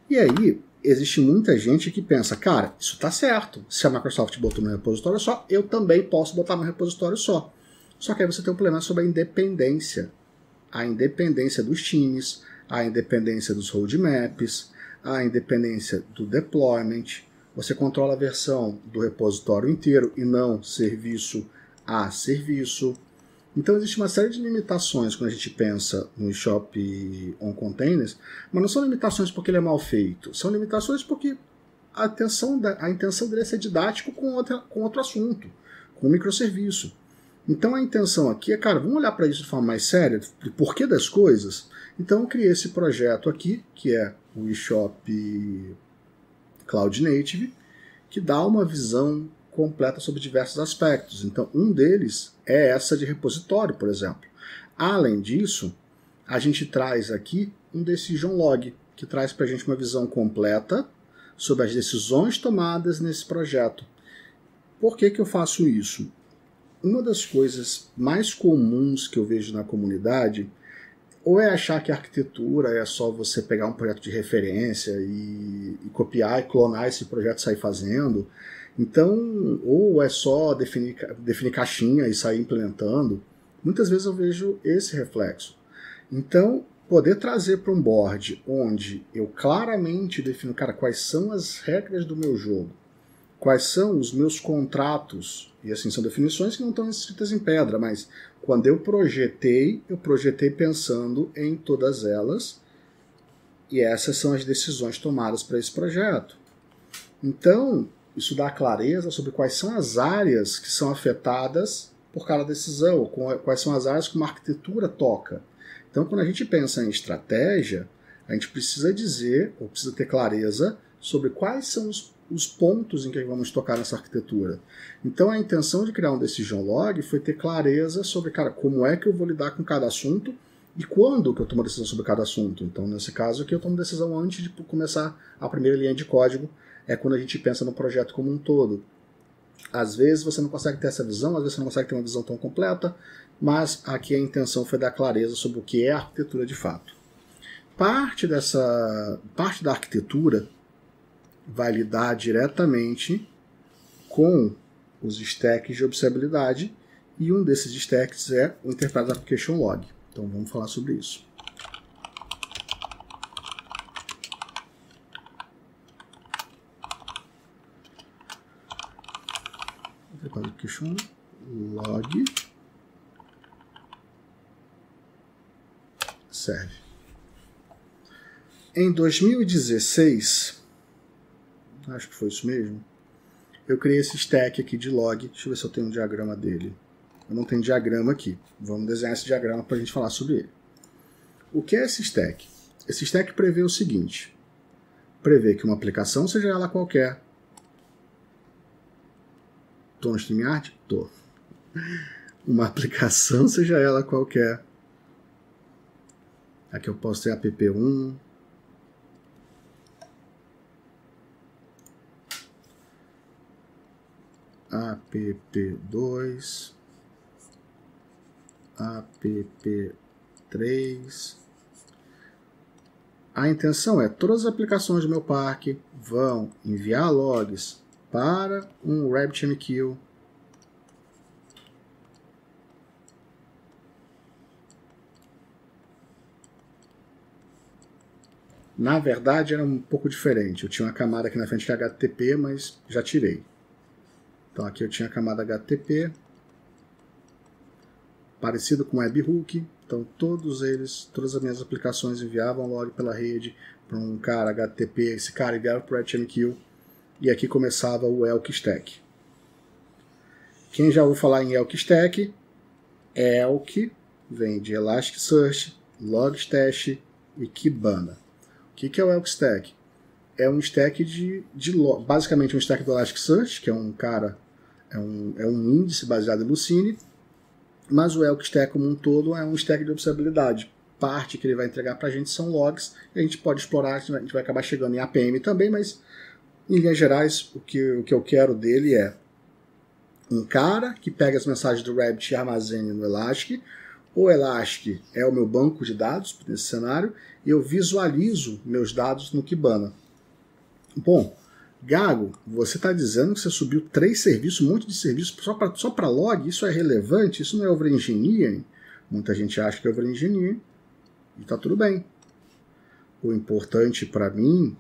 E aí, existe muita gente que pensa, cara, isso está certo. Se a Microsoft botou no repositório só, eu também posso botar no repositório só. Só que aí você tem um problema sobre a independência. A independência dos times, a independência dos roadmaps, a independência do deployment. Você controla a versão do repositório inteiro e não serviço a serviço. Então existe uma série de limitações quando a gente pensa no eShop on Containers, mas não são limitações porque ele é mal feito, são limitações porque a intenção dele é ser didático com outro assunto, com microserviço. Então a intenção aqui é, cara, vamos olhar para isso de forma mais séria, de porquê das coisas. Então eu criei esse projeto aqui, que é o eShop Cloud Native, que dá uma visão completa sobre diversos aspectos. Então, um deles é essa de repositório, por exemplo. Além disso, a gente traz aqui um Decision Log, que traz para a gente uma visão completa sobre as decisões tomadas nesse projeto. Por que eu faço isso? Uma das coisas mais comuns que eu vejo na comunidade ou é achar que a arquitetura é só você pegar um projeto de referência e copiar e clonar esse projeto e sair fazendo. Então, ou é só definir caixinha e sair implementando. Muitas vezes eu vejo esse reflexo. Então, poder trazer para um board onde eu claramente defino, cara, quais são as regras do meu jogo, quais são os meus contratos, e assim, são definições que não estão escritas em pedra, mas quando eu projetei pensando em todas elas, e essas são as decisões tomadas para esse projeto. Então, isso dá clareza sobre quais são as áreas que são afetadas por cada decisão, quais são as áreas que uma arquitetura toca. Então, quando a gente pensa em estratégia, a gente precisa dizer, ou precisa ter clareza sobre quais são os pontos em que vamos tocar nessa arquitetura. Então, a intenção de criar um Decision Log foi ter clareza sobre, cara, como é que eu vou lidar com cada assunto e quando que eu tomo decisão sobre cada assunto. Então, nesse caso aqui, eu tomo decisão antes de começar a primeira linha de código, é quando a gente pensa no projeto como um todo. Às vezes você não consegue ter essa visão, às vezes você não consegue ter uma visão tão completa, mas aqui a intenção foi dar clareza sobre o que é a arquitetura de fato. Parte da arquitetura vai lidar diretamente com os stacks de observabilidade, e um desses stacks é o Enterprise Application Log. Então vamos falar sobre isso. Enterprise Application Log serve. Em 2016, acho que foi isso mesmo, eu criei esse stack aqui de log. Deixa eu ver se eu tenho um diagrama dele. Eu não tenho diagrama aqui. Vamos desenhar esse diagrama para a gente falar sobre ele. O que é esse stack? Esse stack prevê o seguinte. Prevê que uma aplicação, seja ela qualquer... Estou no StreamYard? Estou. Uma aplicação, seja ela qualquer... Aqui eu posso ter app1... app2, app3. A intenção é todas as aplicações do meu parque vão enviar logs para um RabbitMQ. Na verdade era um pouco diferente. Eu tinha uma camada aqui na frente que é HTTP, mas já tirei. Então aqui eu tinha a camada HTTP, parecido com webhook. Então todas as minhas aplicações enviavam log pela rede para um cara HTTP, esse cara enviava para o RabbitMQ, e aqui começava o Elk Stack. Quem já ouviu falar em Elk Stack, Elk vem de Elasticsearch, Logstash e Kibana. O que é o Elk Stack? É um stack basicamente um stack do Elasticsearch, que é um índice baseado em Lucene, mas o Elk Stack como um todo é um stack de observabilidade. Parte que ele vai entregar para a gente são logs, e a gente pode explorar, a gente vai acabar chegando em APM também, mas em linhas gerais o que eu quero dele é um cara que pega as mensagens do Rabbit e armazene no Elastic. O Elastic é o meu banco de dados nesse cenário, e eu visualizo meus dados no Kibana. Bom, Gago, você está dizendo que você subiu 3 serviços, um monte de serviços só para log? Isso é relevante? Isso não é overengineering? Muita gente acha que é overengineering e está tudo bem. O importante para mim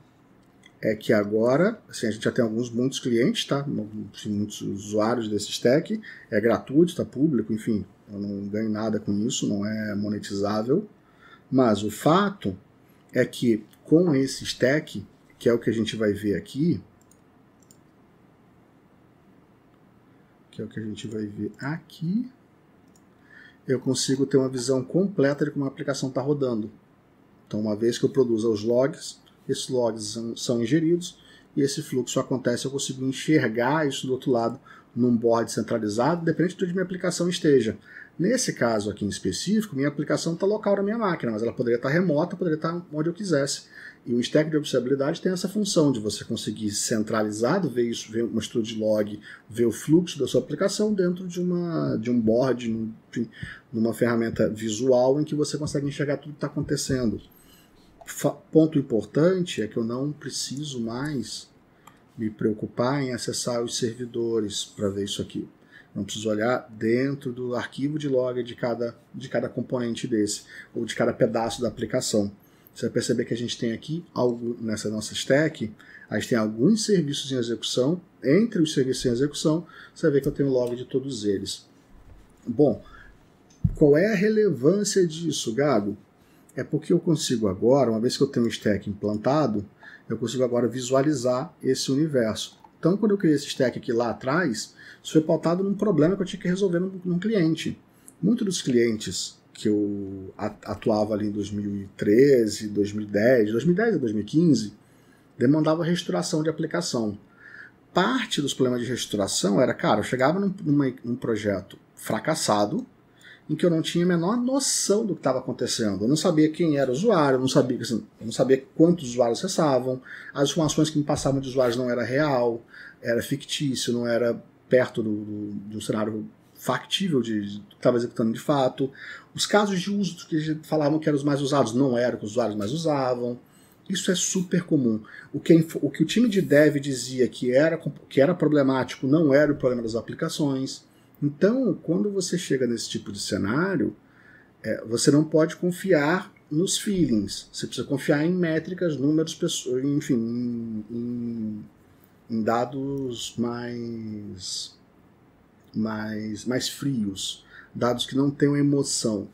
é que agora, assim, a gente já tem muitos clientes, tá? Muitos usuários desse stack, é gratuito, está público, enfim, eu não ganho nada com isso, não é monetizável, mas o fato é que com esse stack, que é o que a gente vai ver aqui, eu consigo ter uma visão completa de como a aplicação está rodando. Então, uma vez que eu produzo os logs, esses logs são ingeridos e esse fluxo acontece, eu consigo enxergar isso do outro lado num board centralizado, dependendo de onde minha aplicação esteja. Nesse caso aqui em específico, minha aplicação está local na minha máquina, mas ela poderia estar remota, poderia estar onde eu quisesse. E o stack de observabilidade tem essa função de você conseguir centralizado, ver isso, ver uma estrutura de log, ver o fluxo da sua aplicação dentro de um board, numa ferramenta visual em que você consegue enxergar tudo que está acontecendo. Ponto importante é que eu não preciso mais me preocupar em acessar os servidores para ver isso aqui. Não preciso olhar dentro do arquivo de log de cada componente desse, ou de cada pedaço da aplicação. Você vai perceber que a gente tem aqui, nessa nossa stack, a gente tem alguns serviços em execução. Entre os serviços em execução, você vai ver que eu tenho log de todos eles. Bom, qual é a relevância disso, Gago? É porque eu consigo agora, uma vez que eu tenho um stack implantado, eu consigo agora visualizar esse universo. Então, quando eu criei esse stack aqui lá atrás, isso foi pautado num problema que eu tinha que resolver num cliente. Muitos dos clientes que eu atuava ali em 2013, 2010 a 2015, demandava reestruturação de aplicação. Parte dos problemas de reestruturação era, cara, eu chegava num projeto fracassado, em que eu não tinha a menor noção do que estava acontecendo. Eu não sabia quem era o usuário, eu não sabia quantos usuários acessavam, as informações que me passavam de usuários não era real, era fictício, não era perto de um cenário factível de que estava executando de fato. Os casos de uso que falavam que eram os mais usados não eram que os usuários mais usavam. Isso é super comum. O que o time de dev dizia que era problemático não era o problema das aplicações. Então, quando você chega nesse tipo de cenário, você não pode confiar nos feelings. Você precisa confiar em métricas, números, enfim, em dados mais frios, dados que não tenham emoção.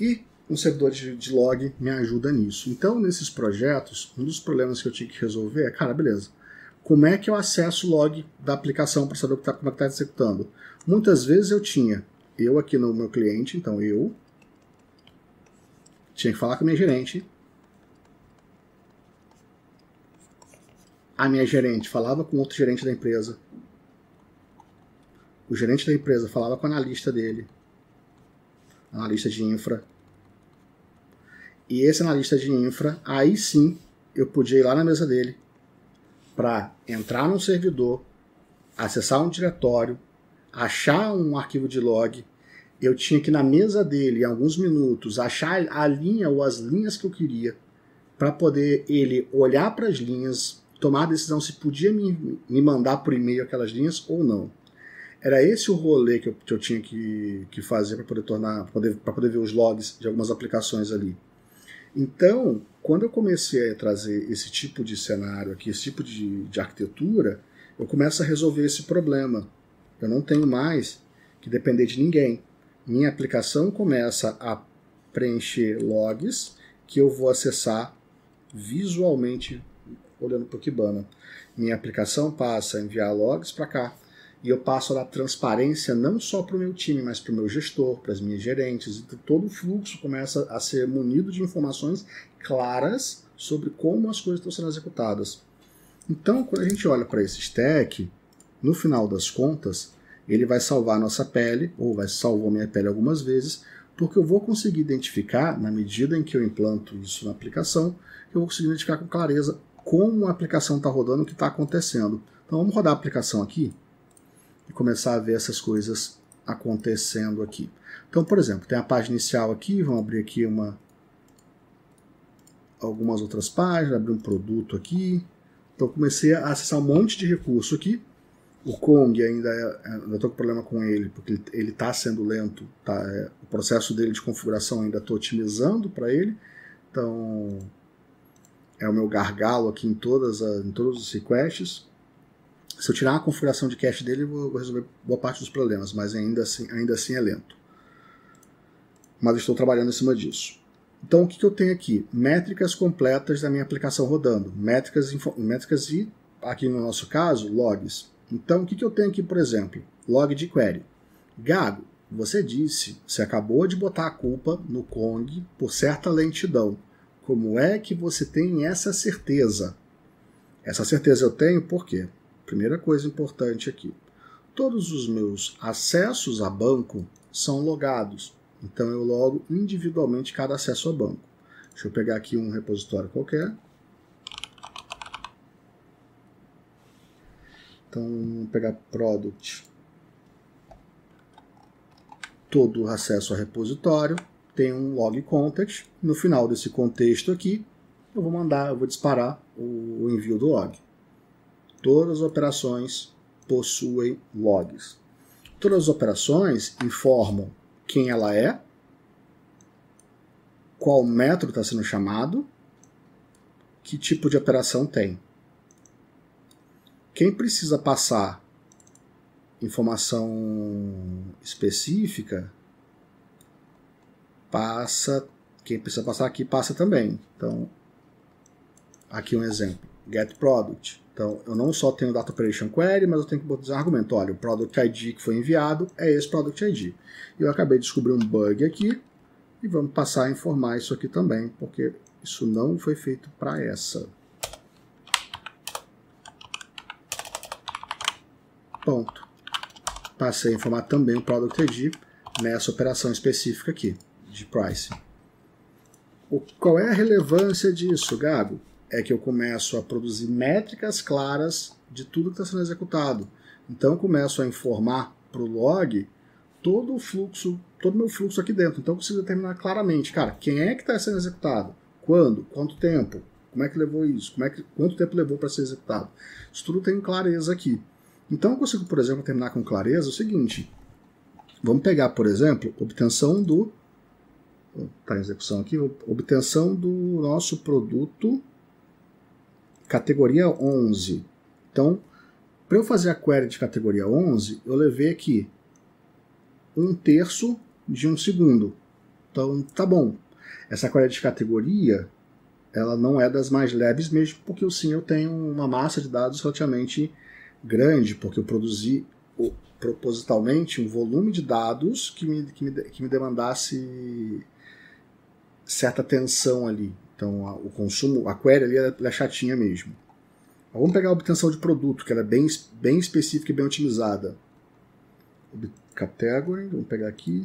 E um servidor de log me ajuda nisso. Então, nesses projetos, um dos problemas que eu tinha que resolver é, cara, beleza, como é que eu acesso o log da aplicação para saber como é que está executando? Muitas vezes eu aqui no meu cliente, então eu tinha que falar com a minha gerente, a minha gerente falava com outro gerente da empresa, o gerente da empresa falava com o analista dele, analista de infra, e esse analista de infra, aí sim, eu podia ir lá na mesa dele para entrar num servidor, acessar um diretório, achar um arquivo de log, eu tinha que ir na mesa dele, em alguns minutos, achar a linha ou as linhas que eu queria, para poder ele olhar para as linhas, tomar a decisão se podia me mandar por e-mail aquelas linhas ou não. Era esse o rolê que eu tinha que fazer para poder ver os logs de algumas aplicações ali. Então, quando eu comecei a trazer esse tipo de cenário aqui, esse tipo de arquitetura, eu começo a resolver esse problema. Eu não tenho mais que depender de ninguém. Minha aplicação começa a preencher logs que eu vou acessar visualmente olhando para o Kibana. Minha aplicação passa a enviar logs para cá. e eu passo a dar transparência não só para o meu time, mas para o meu gestor, para as minhas gerentes. Então, todo o fluxo começa a ser munido de informações claras sobre como as coisas estão sendo executadas. Então, quando a gente olha para esse stack, no final das contas, ele vai salvar a nossa pele, ou vai salvar a minha pele algumas vezes, porque eu vou conseguir identificar, na medida em que eu implanto isso na aplicação, eu vou conseguir identificar com clareza como a aplicação está rodando, o que está acontecendo. Então vamos rodar a aplicação aqui e começar a ver essas coisas acontecendo aqui. Então, por exemplo, tem a página inicial aqui, vamos abrir aqui algumas outras páginas, abrir um produto aqui. Então comecei a acessar um monte de recurso aqui. O Kong ainda estou com problema com ele, porque ele está sendo lento. O processo dele de configuração ainda estou otimizando para ele. Então é o meu gargalo aqui em todos os requests. Se eu tirar a configuração de cache dele, eu vou resolver boa parte dos problemas, mas ainda assim é lento. Mas eu estou trabalhando em cima disso. Então, o que eu tenho aqui? Métricas completas da minha aplicação rodando. Métricas e, aqui no nosso caso, logs. Então, o que eu tenho aqui, por exemplo? Log de query. Gago, você acabou de botar a culpa no Kong por certa lentidão. Como é que você tem essa certeza? Essa certeza eu tenho por quê? Primeira coisa importante aqui. Todos os meus acessos a banco são logados. Então eu logo individualmente cada acesso a banco. Deixa eu pegar aqui um repositório qualquer. Então vamos pegar product. Todo o acesso a repositório tem um log context. No final desse contexto aqui, eu vou disparar o envio do log. Todas as operações possuem logs. Todas as operações informam quem ela é, qual método está sendo chamado, que tipo de operação tem. Quem precisa passar informação específica, passa. Quem precisa passar aqui, passa também. Então, aqui um exemplo. Get product. Então, eu não só tenho Data Operation Query, mas eu tenho que botar um argumento. Olha, o Product ID que foi enviado é esse Product ID. E eu acabei de descobrir um bug aqui e vamos passar a informar isso aqui também, porque isso não foi feito para essa. Ponto. Passei a informar também o Product ID nessa operação específica aqui, de pricing. Qual é a relevância disso, Gago? É que eu começo a produzir métricas claras de tudo que está sendo executado. Então eu começo a informar para o log todo o fluxo, todo o meu fluxo aqui dentro. Então eu consigo determinar claramente, cara, quem é que está sendo executado, quando, quanto tempo, como é que levou isso, quanto tempo levou para ser executado. Isso tudo tem clareza aqui. Então eu consigo, por exemplo, terminar com clareza o seguinte. Vamos pegar, por exemplo, obtenção do... Está em execução aqui. Obtenção do nosso produto categoria 11. Então, para eu fazer a query de categoria 11, eu levei aqui 1/3 de um segundo. Então, tá bom. Essa query de categoria, ela não é das mais leves mesmo, porque eu tenho uma massa de dados relativamente grande, porque eu produzi propositalmente um volume de dados que me demandasse certa atenção ali. Então, o consumo, a query ali ela é chatinha mesmo. Vamos pegar a obtenção de produto, que ela é bem específica e bem otimizada. Category, vamos pegar aqui.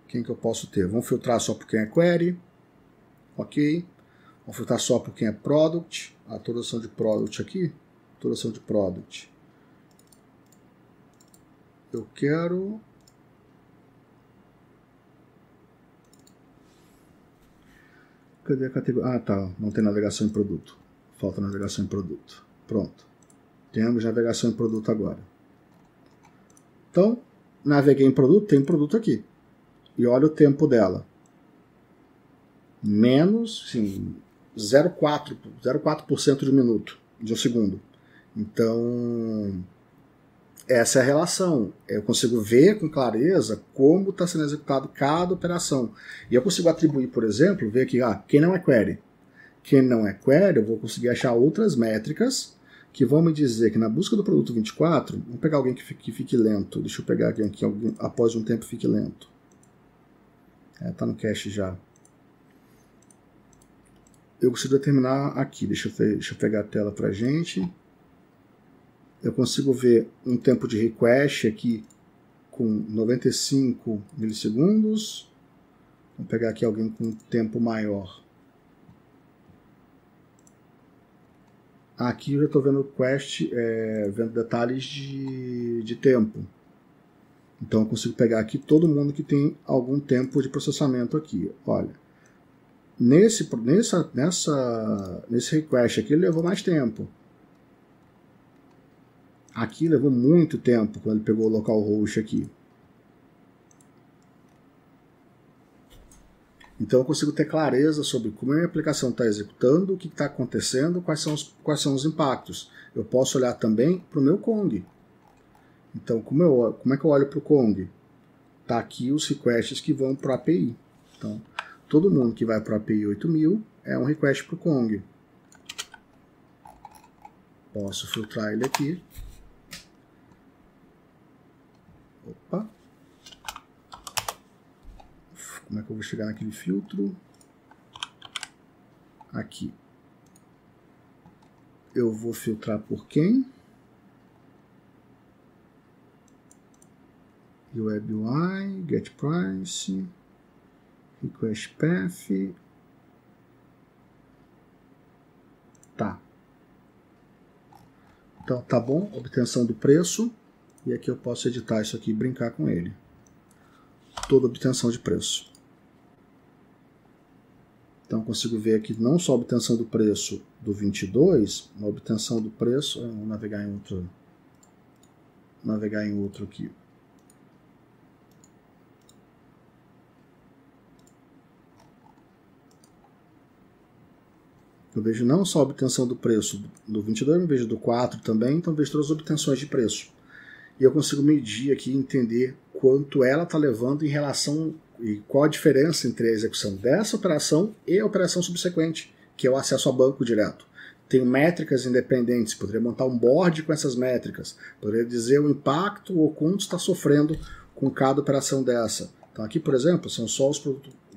Quem que eu posso ter? Vamos filtrar só por quem é query. Ok. Vamos filtrar só por quem é product. A toda de product aqui. Toda de product. Eu quero... Cadê a categoria? Ah, tá. Não tem navegação em produto. Falta navegação em produto. Pronto. Temos navegação em produto agora. Então, naveguei em produto, tem produto aqui. E olha o tempo dela. Menos, sim, 0,4% de minuto, de um segundo. Então, essa é a relação. Eu consigo ver com clareza como está sendo executado cada operação. E eu consigo atribuir, por exemplo, ver aqui, quem não é query. Quem não é query, eu vou conseguir achar outras métricas que vão me dizer que na busca do produto 24, vamos pegar alguém que fique lento, deixa eu pegar aqui alguém após um tempo fique lento. Tá no cache já. Eu consigo determinar aqui, deixa eu pegar a tela pra gente. Eu consigo ver um tempo de request aqui com 95 milissegundos. Vamos pegar aqui alguém com um tempo maior. Aqui eu estou vendo o quest, vendo detalhes de tempo. Então eu consigo pegar aqui todo mundo que tem algum tempo de processamento aqui. Olha, nesse request aqui ele levou mais tempo. Aqui levou muito tempo quando ele pegou o localhost aqui. Então eu consigo ter clareza sobre como a minha aplicação está executando, o que está acontecendo, quais são os impactos. Eu posso olhar também para o meu Kong. Então como é que eu olho para o Kong? Está aqui os requests que vão para a API. Então todo mundo que vai para a API 8000 é um request para o Kong. Posso filtrar ele aqui. Opa! Como é que eu vou chegar naquele filtro? Aqui. Eu vou filtrar por quem? Web UI, Get Price, Request Path. Tá. Então tá bom, obtenção do preço. E aqui eu posso editar isso aqui e brincar com ele. Toda obtenção de preço. Então eu consigo ver aqui não só a obtenção do preço do 22, a obtenção do preço, vou navegar em outro aqui. Eu vejo não só a obtenção do preço do 22, eu vejo do 4 também, então eu vejo todas as obtenções de preço. E eu consigo medir aqui e entender quanto ela está levando em relação e qual a diferença entre a execução dessa operação e a operação subsequente, que é o acesso a banco direto. Tenho métricas independentes, poderia montar um board com essas métricas, poderia dizer o impacto ou quanto está sofrendo com cada operação dessa. Então aqui, por exemplo, são só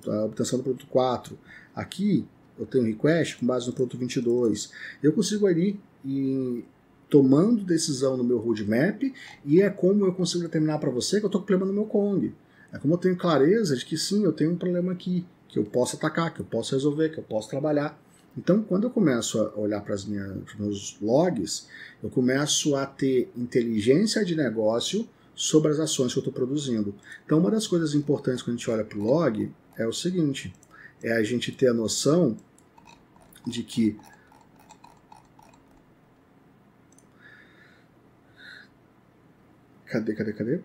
a obtenção do produto 4. Aqui eu tenho request com base no produto 22. Eu consigo ali ir tomando decisão no meu roadmap e é como eu consigo determinar para você que eu estou com problema no meu Kong. É como eu tenho clareza de que sim, eu tenho um problema aqui, que eu posso atacar, que eu posso resolver, que eu posso trabalhar. Então, quando eu começo a olhar para os meus logs, eu começo a ter inteligência de negócio sobre as ações que eu estou produzindo. Então, uma das coisas importantes quando a gente olha para o log é o seguinte, é a gente ter a noção de que Cadê?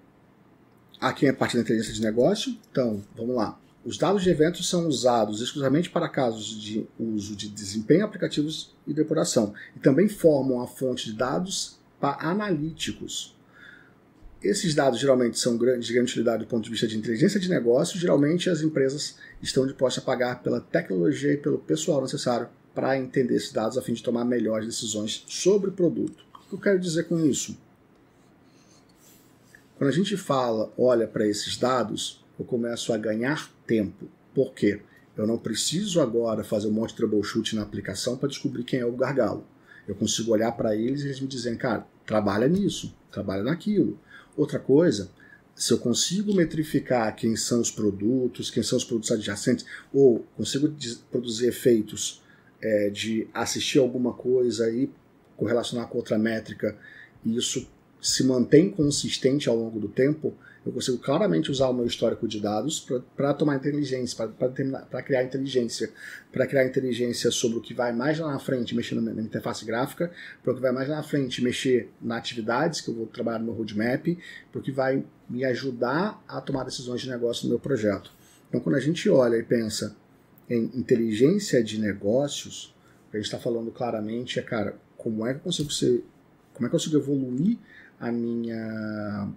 Aqui é a parte da inteligência de negócio. Então, vamos lá. Os dados de eventos são usados exclusivamente para casos de uso de desempenho, aplicativos e depuração. E também formam a fonte de dados para analíticos. Esses dados geralmente são de grande utilidade do ponto de vista de inteligência de negócio. Geralmente as empresas estão dispostas a pagar pela tecnologia e pelo pessoal necessário para entender esses dados a fim de tomar melhores decisões sobre o produto. O que eu quero dizer com isso? Quando a gente olha para esses dados, eu começo a ganhar tempo. Por quê? Eu não preciso agora fazer um monte de troubleshoot na aplicação para descobrir quem é o gargalo. Eu consigo olhar para eles e eles me dizem, cara, trabalha nisso, trabalha naquilo. Outra coisa, se eu consigo metrificar quem são os produtos adjacentes, ou consigo produzir efeitos de assistir alguma coisa e correlacionar com outra métrica, e isso se mantém consistente ao longo do tempo, eu consigo claramente usar o meu histórico de dados para tomar inteligência, para criar inteligência sobre o que vai mais lá na frente, mexer na interface gráfica, para o que vai mais lá na frente, mexer nas atividades que eu vou trabalhar no meu roadmap, para o que vai me ajudar a tomar decisões de negócio no meu projeto. Então, quando a gente olha e pensa em inteligência de negócios, o que a gente está falando claramente é, cara, como é que eu consigo evoluir a minha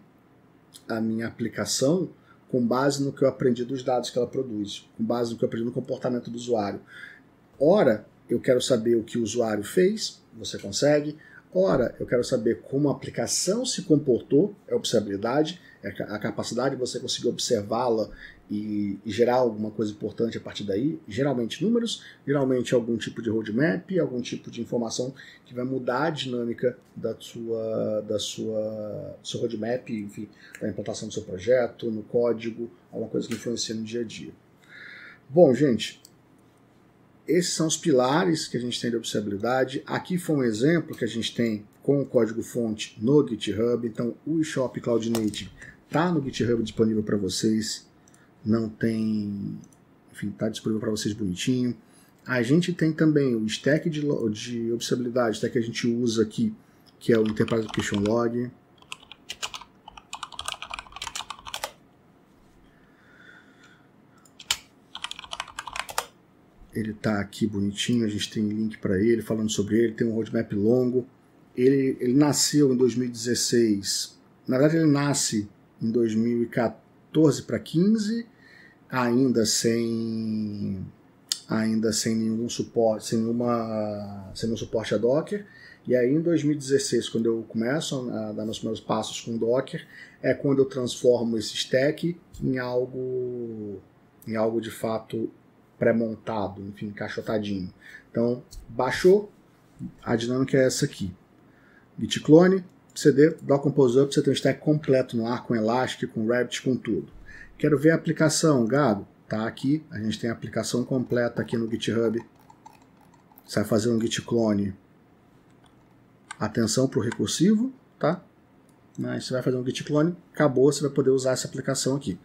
aplicação com base no que eu aprendi dos dados que ela produz, com base no que eu aprendi no comportamento do usuário. Ora, eu quero saber o que o usuário fez, você consegue. Ora, eu quero saber como a aplicação se comportou, é observabilidade, é a capacidade de você conseguir observá-la e gerar alguma coisa importante a partir daí, geralmente números, geralmente algum tipo de roadmap, algum tipo de informação que vai mudar a dinâmica seu roadmap, enfim, da implantação do seu projeto, no código, alguma coisa que influencia no dia a dia. Bom, gente, esses são os pilares que a gente tem de observabilidade. Aqui foi um exemplo que a gente tem com o código-fonte no GitHub. Então, o eShop Cloud Native está no GitHub disponível para vocês. Não tem... Enfim, está disponível para vocês bonitinho. A gente tem também o stack de observabilidade, stack que a gente usa aqui, que é o Enterprise Application Log. Ele está aqui bonitinho, a gente tem link para ele, falando sobre ele, tem um roadmap longo. Ele nasceu em 2016, na verdade ele nasce em 2014 para 15, ainda sem nenhum suporte, sem nenhum suporte a Docker. E aí em 2016, quando eu começo a dar meus primeiros passos com Docker, é quando eu transformo esse stack em algo de fato pré-montado, enfim, encaixotadinho. Então, baixou, a dinâmica é essa aqui. Git clone, cd, docker compose up, você tem um stack completo no ar, com Elastic, com Rabbit, com tudo. Quero ver a aplicação, Gado? Tá aqui, a gente tem a aplicação completa aqui no GitHub. Você vai fazer um git clone. Atenção para o recursivo, tá? Mas você vai fazer um git clone, acabou, você vai poder usar essa aplicação aqui.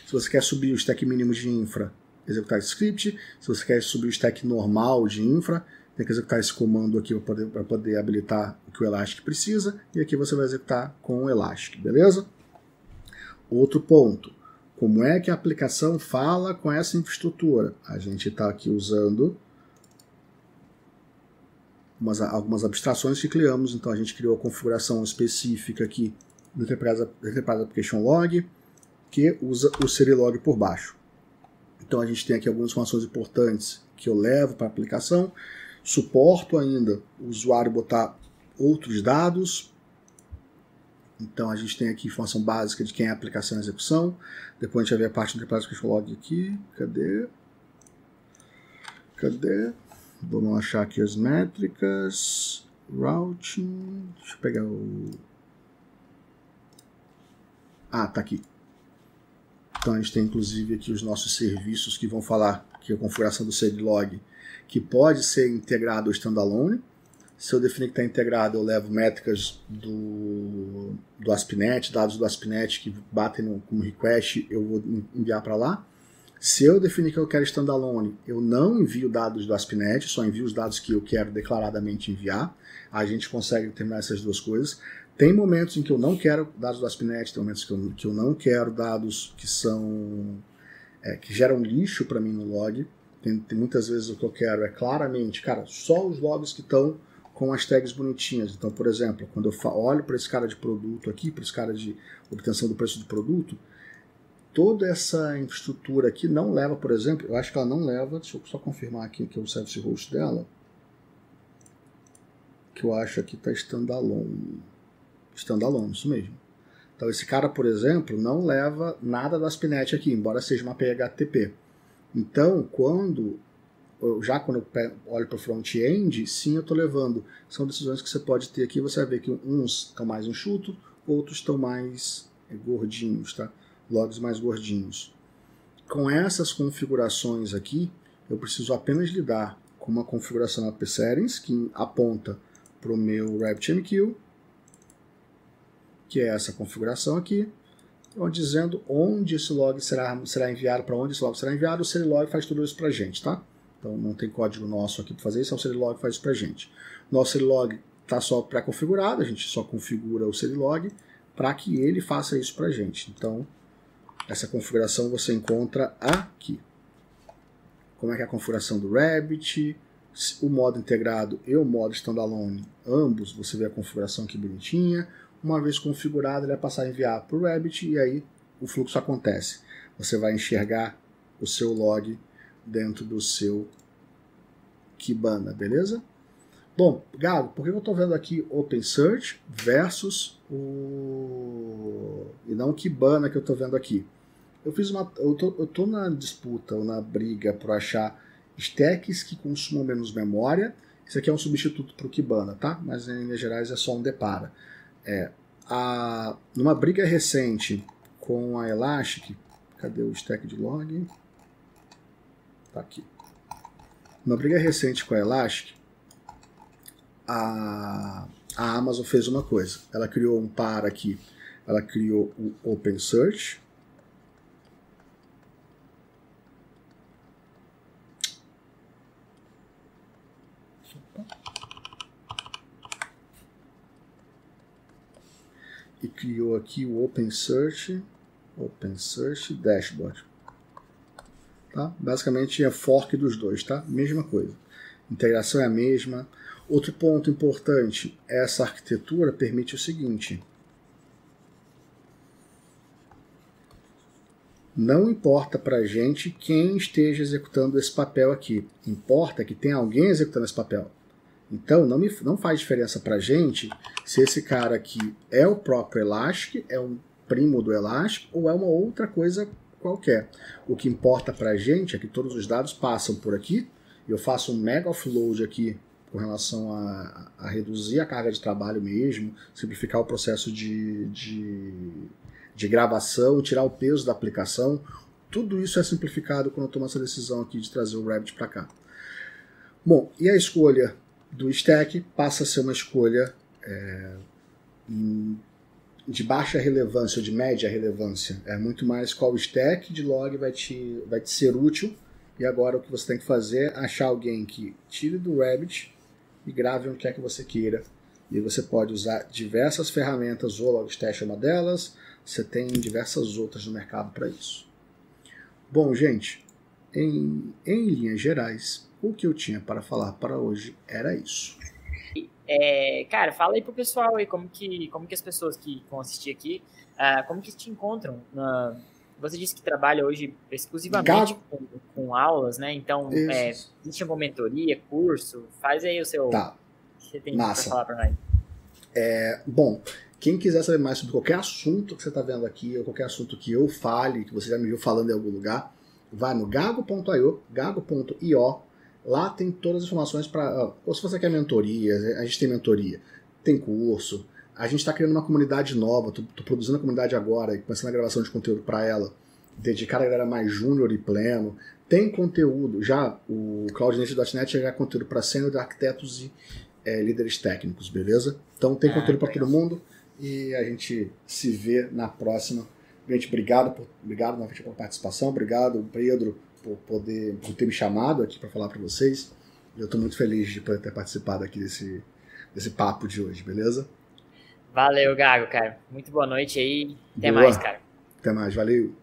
Se você quer subir o stack mínimo de infra, executar esse script. Se você quer subir o stack normal de infra, tem que executar esse comando aqui para poder habilitar o que o Elastic precisa, e aqui você vai executar com o Elastic, beleza? Outro ponto, como é que a aplicação fala com essa infraestrutura? A gente está aqui usando algumas abstrações que criamos, então a gente criou a configuração específica aqui do Enterprise Application Log, que usa o Serilog por baixo. Então a gente tem aqui algumas informações importantes que eu levo para a aplicação, suporto ainda o usuário botar outros dados, então a gente tem aqui informação básica de quem é a aplicação e a execução, depois a gente vai ver a parte do Enterprise Application Log aqui, cadê? Vamos achar aqui as métricas, routing, deixa eu pegar o... Ah, tá aqui. Então a gente tem inclusive aqui os nossos serviços que vão falar que a configuração do Serilog, que pode ser integrado ao standalone. Se eu definir que está integrado, eu levo métricas do ASP.NET, dados do ASP.NET que batem como request, eu vou enviar para lá. Se eu definir que eu quero standalone, eu não envio dados do ASP.NET, só envio os dados que eu quero declaradamente enviar. A gente consegue determinar essas duas coisas. Tem momentos em que eu não quero dados do ASP.NET, tem momentos que eu não quero dados que geram lixo para mim no log. Tem muitas vezes o que eu quero é claramente, cara, só os logs que estão com as tags bonitinhas. Então, por exemplo, quando eu olho para esse cara de produto aqui, para esse cara de obtenção do preço do produto, toda essa infraestrutura aqui não leva, por exemplo, eu acho que ela não leva, deixa eu só confirmar aqui que é o service host dela, que eu acho que está standalone. Standalone, isso mesmo. Então esse cara, por exemplo, não leva nada da ASP.NET aqui, embora seja uma PHTP. Então, quando eu olho para o front-end, sim, eu estou levando. São decisões que você pode ter aqui, você vai ver que uns estão mais enxutos, outros estão mais gordinhos, tá? Logs mais gordinhos. Com essas configurações aqui, eu preciso apenas lidar com uma configuração app settings, que aponta para o meu RabbitMQ, que é essa configuração aqui, dizendo onde esse log será enviado, para onde esse log será enviado. O Serilog faz tudo isso para a gente, tá? Então não tem código nosso aqui para fazer isso, é o Serilog que faz isso para a gente. Nosso Serilog está só pré-configurado, a gente só configura o Serilog para que ele faça isso para a gente. Então, essa configuração você encontra aqui. Como é que é a configuração do Rabbit, o modo integrado e o modo standalone, ambos, você vê a configuração aqui bonitinha. Uma vez configurado, ele vai passar a enviar para o Rabbit e aí o fluxo acontece. Você vai enxergar o seu log dentro do seu Kibana, beleza? Bom, Gago, por que eu estou vendo aqui OpenSearch versus e não o Kibana que eu estou vendo aqui? Eu tô na disputa ou na briga por achar stacks que consumam menos memória. Isso aqui é um substituto para o Kibana, tá? Mas em linhas gerais é só um depara. Numa briga recente com a Elastic, cadê o stack de log? Tá aqui. Numa briga recente com a Elastic, a Amazon fez uma coisa. Ela criou um par aqui. Ela criou o OpenSearch. E criou aqui o OpenSearch Dashboard. Tá? Basicamente é fork dos dois, tá? Mesma coisa. Integração é a mesma. Outro ponto importante, essa arquitetura permite o seguinte: não importa para a gente quem esteja executando esse papel aqui, importa que tenha alguém executando esse papel. Então não faz diferença para a gente se esse cara aqui é o próprio Elastic, é um primo do Elastic ou é uma outra coisa qualquer. O que importa para a gente é que todos os dados passam por aqui, eu faço um mega offload aqui com relação a reduzir a carga de trabalho mesmo, simplificar o processo de gravação, tirar o peso da aplicação. Tudo isso é simplificado quando eu tomo essa decisão aqui de trazer o Rabbit para cá. Bom, e a escolha do stack passa a ser uma escolha de baixa relevância ou de média relevância. É muito mais qual stack de log vai te ser útil. E agora o que você tem que fazer é achar alguém que tire do Rabbit e grave onde quer que você queira. E você pode usar diversas ferramentas, o Logstash é uma delas, você tem diversas outras no mercado para isso. Bom, gente, em linhas gerais, o que eu tinha para falar para hoje era isso. Cara, fala aí pro pessoal aí como que as pessoas que vão assistir aqui, como que te encontram. Você disse que trabalha hoje exclusivamente com aulas, né? Então, existe alguma mentoria, curso? Faz aí o seu... Tá. Você tem para falar para nós. Bom, quem quiser saber mais sobre qualquer assunto que você está vendo aqui, ou qualquer assunto que eu fale, que você já me viu falando em algum lugar, vai no gago.io, gago.io. Lá tem todas as informações para... Ou se você quer mentoria, a gente tem mentoria, tem curso. A gente está criando uma comunidade nova, tô produzindo a comunidade agora, começando a gravação de conteúdo para ela, dedicada a galera mais júnior e pleno. Tem conteúdo, já o CloudNative.net já é conteúdo para sênior, arquitetos e líderes técnicos, beleza? Então tem conteúdo para todo mundo e a gente se vê na próxima. Gente, obrigado novamente pela participação, obrigado Pedro por ter me chamado aqui para falar para vocês. Eu estou muito feliz de poder ter participado aqui desse papo de hoje, beleza? Valeu, Gago, cara. Muito boa noite aí. Até mais, cara. Até mais, valeu.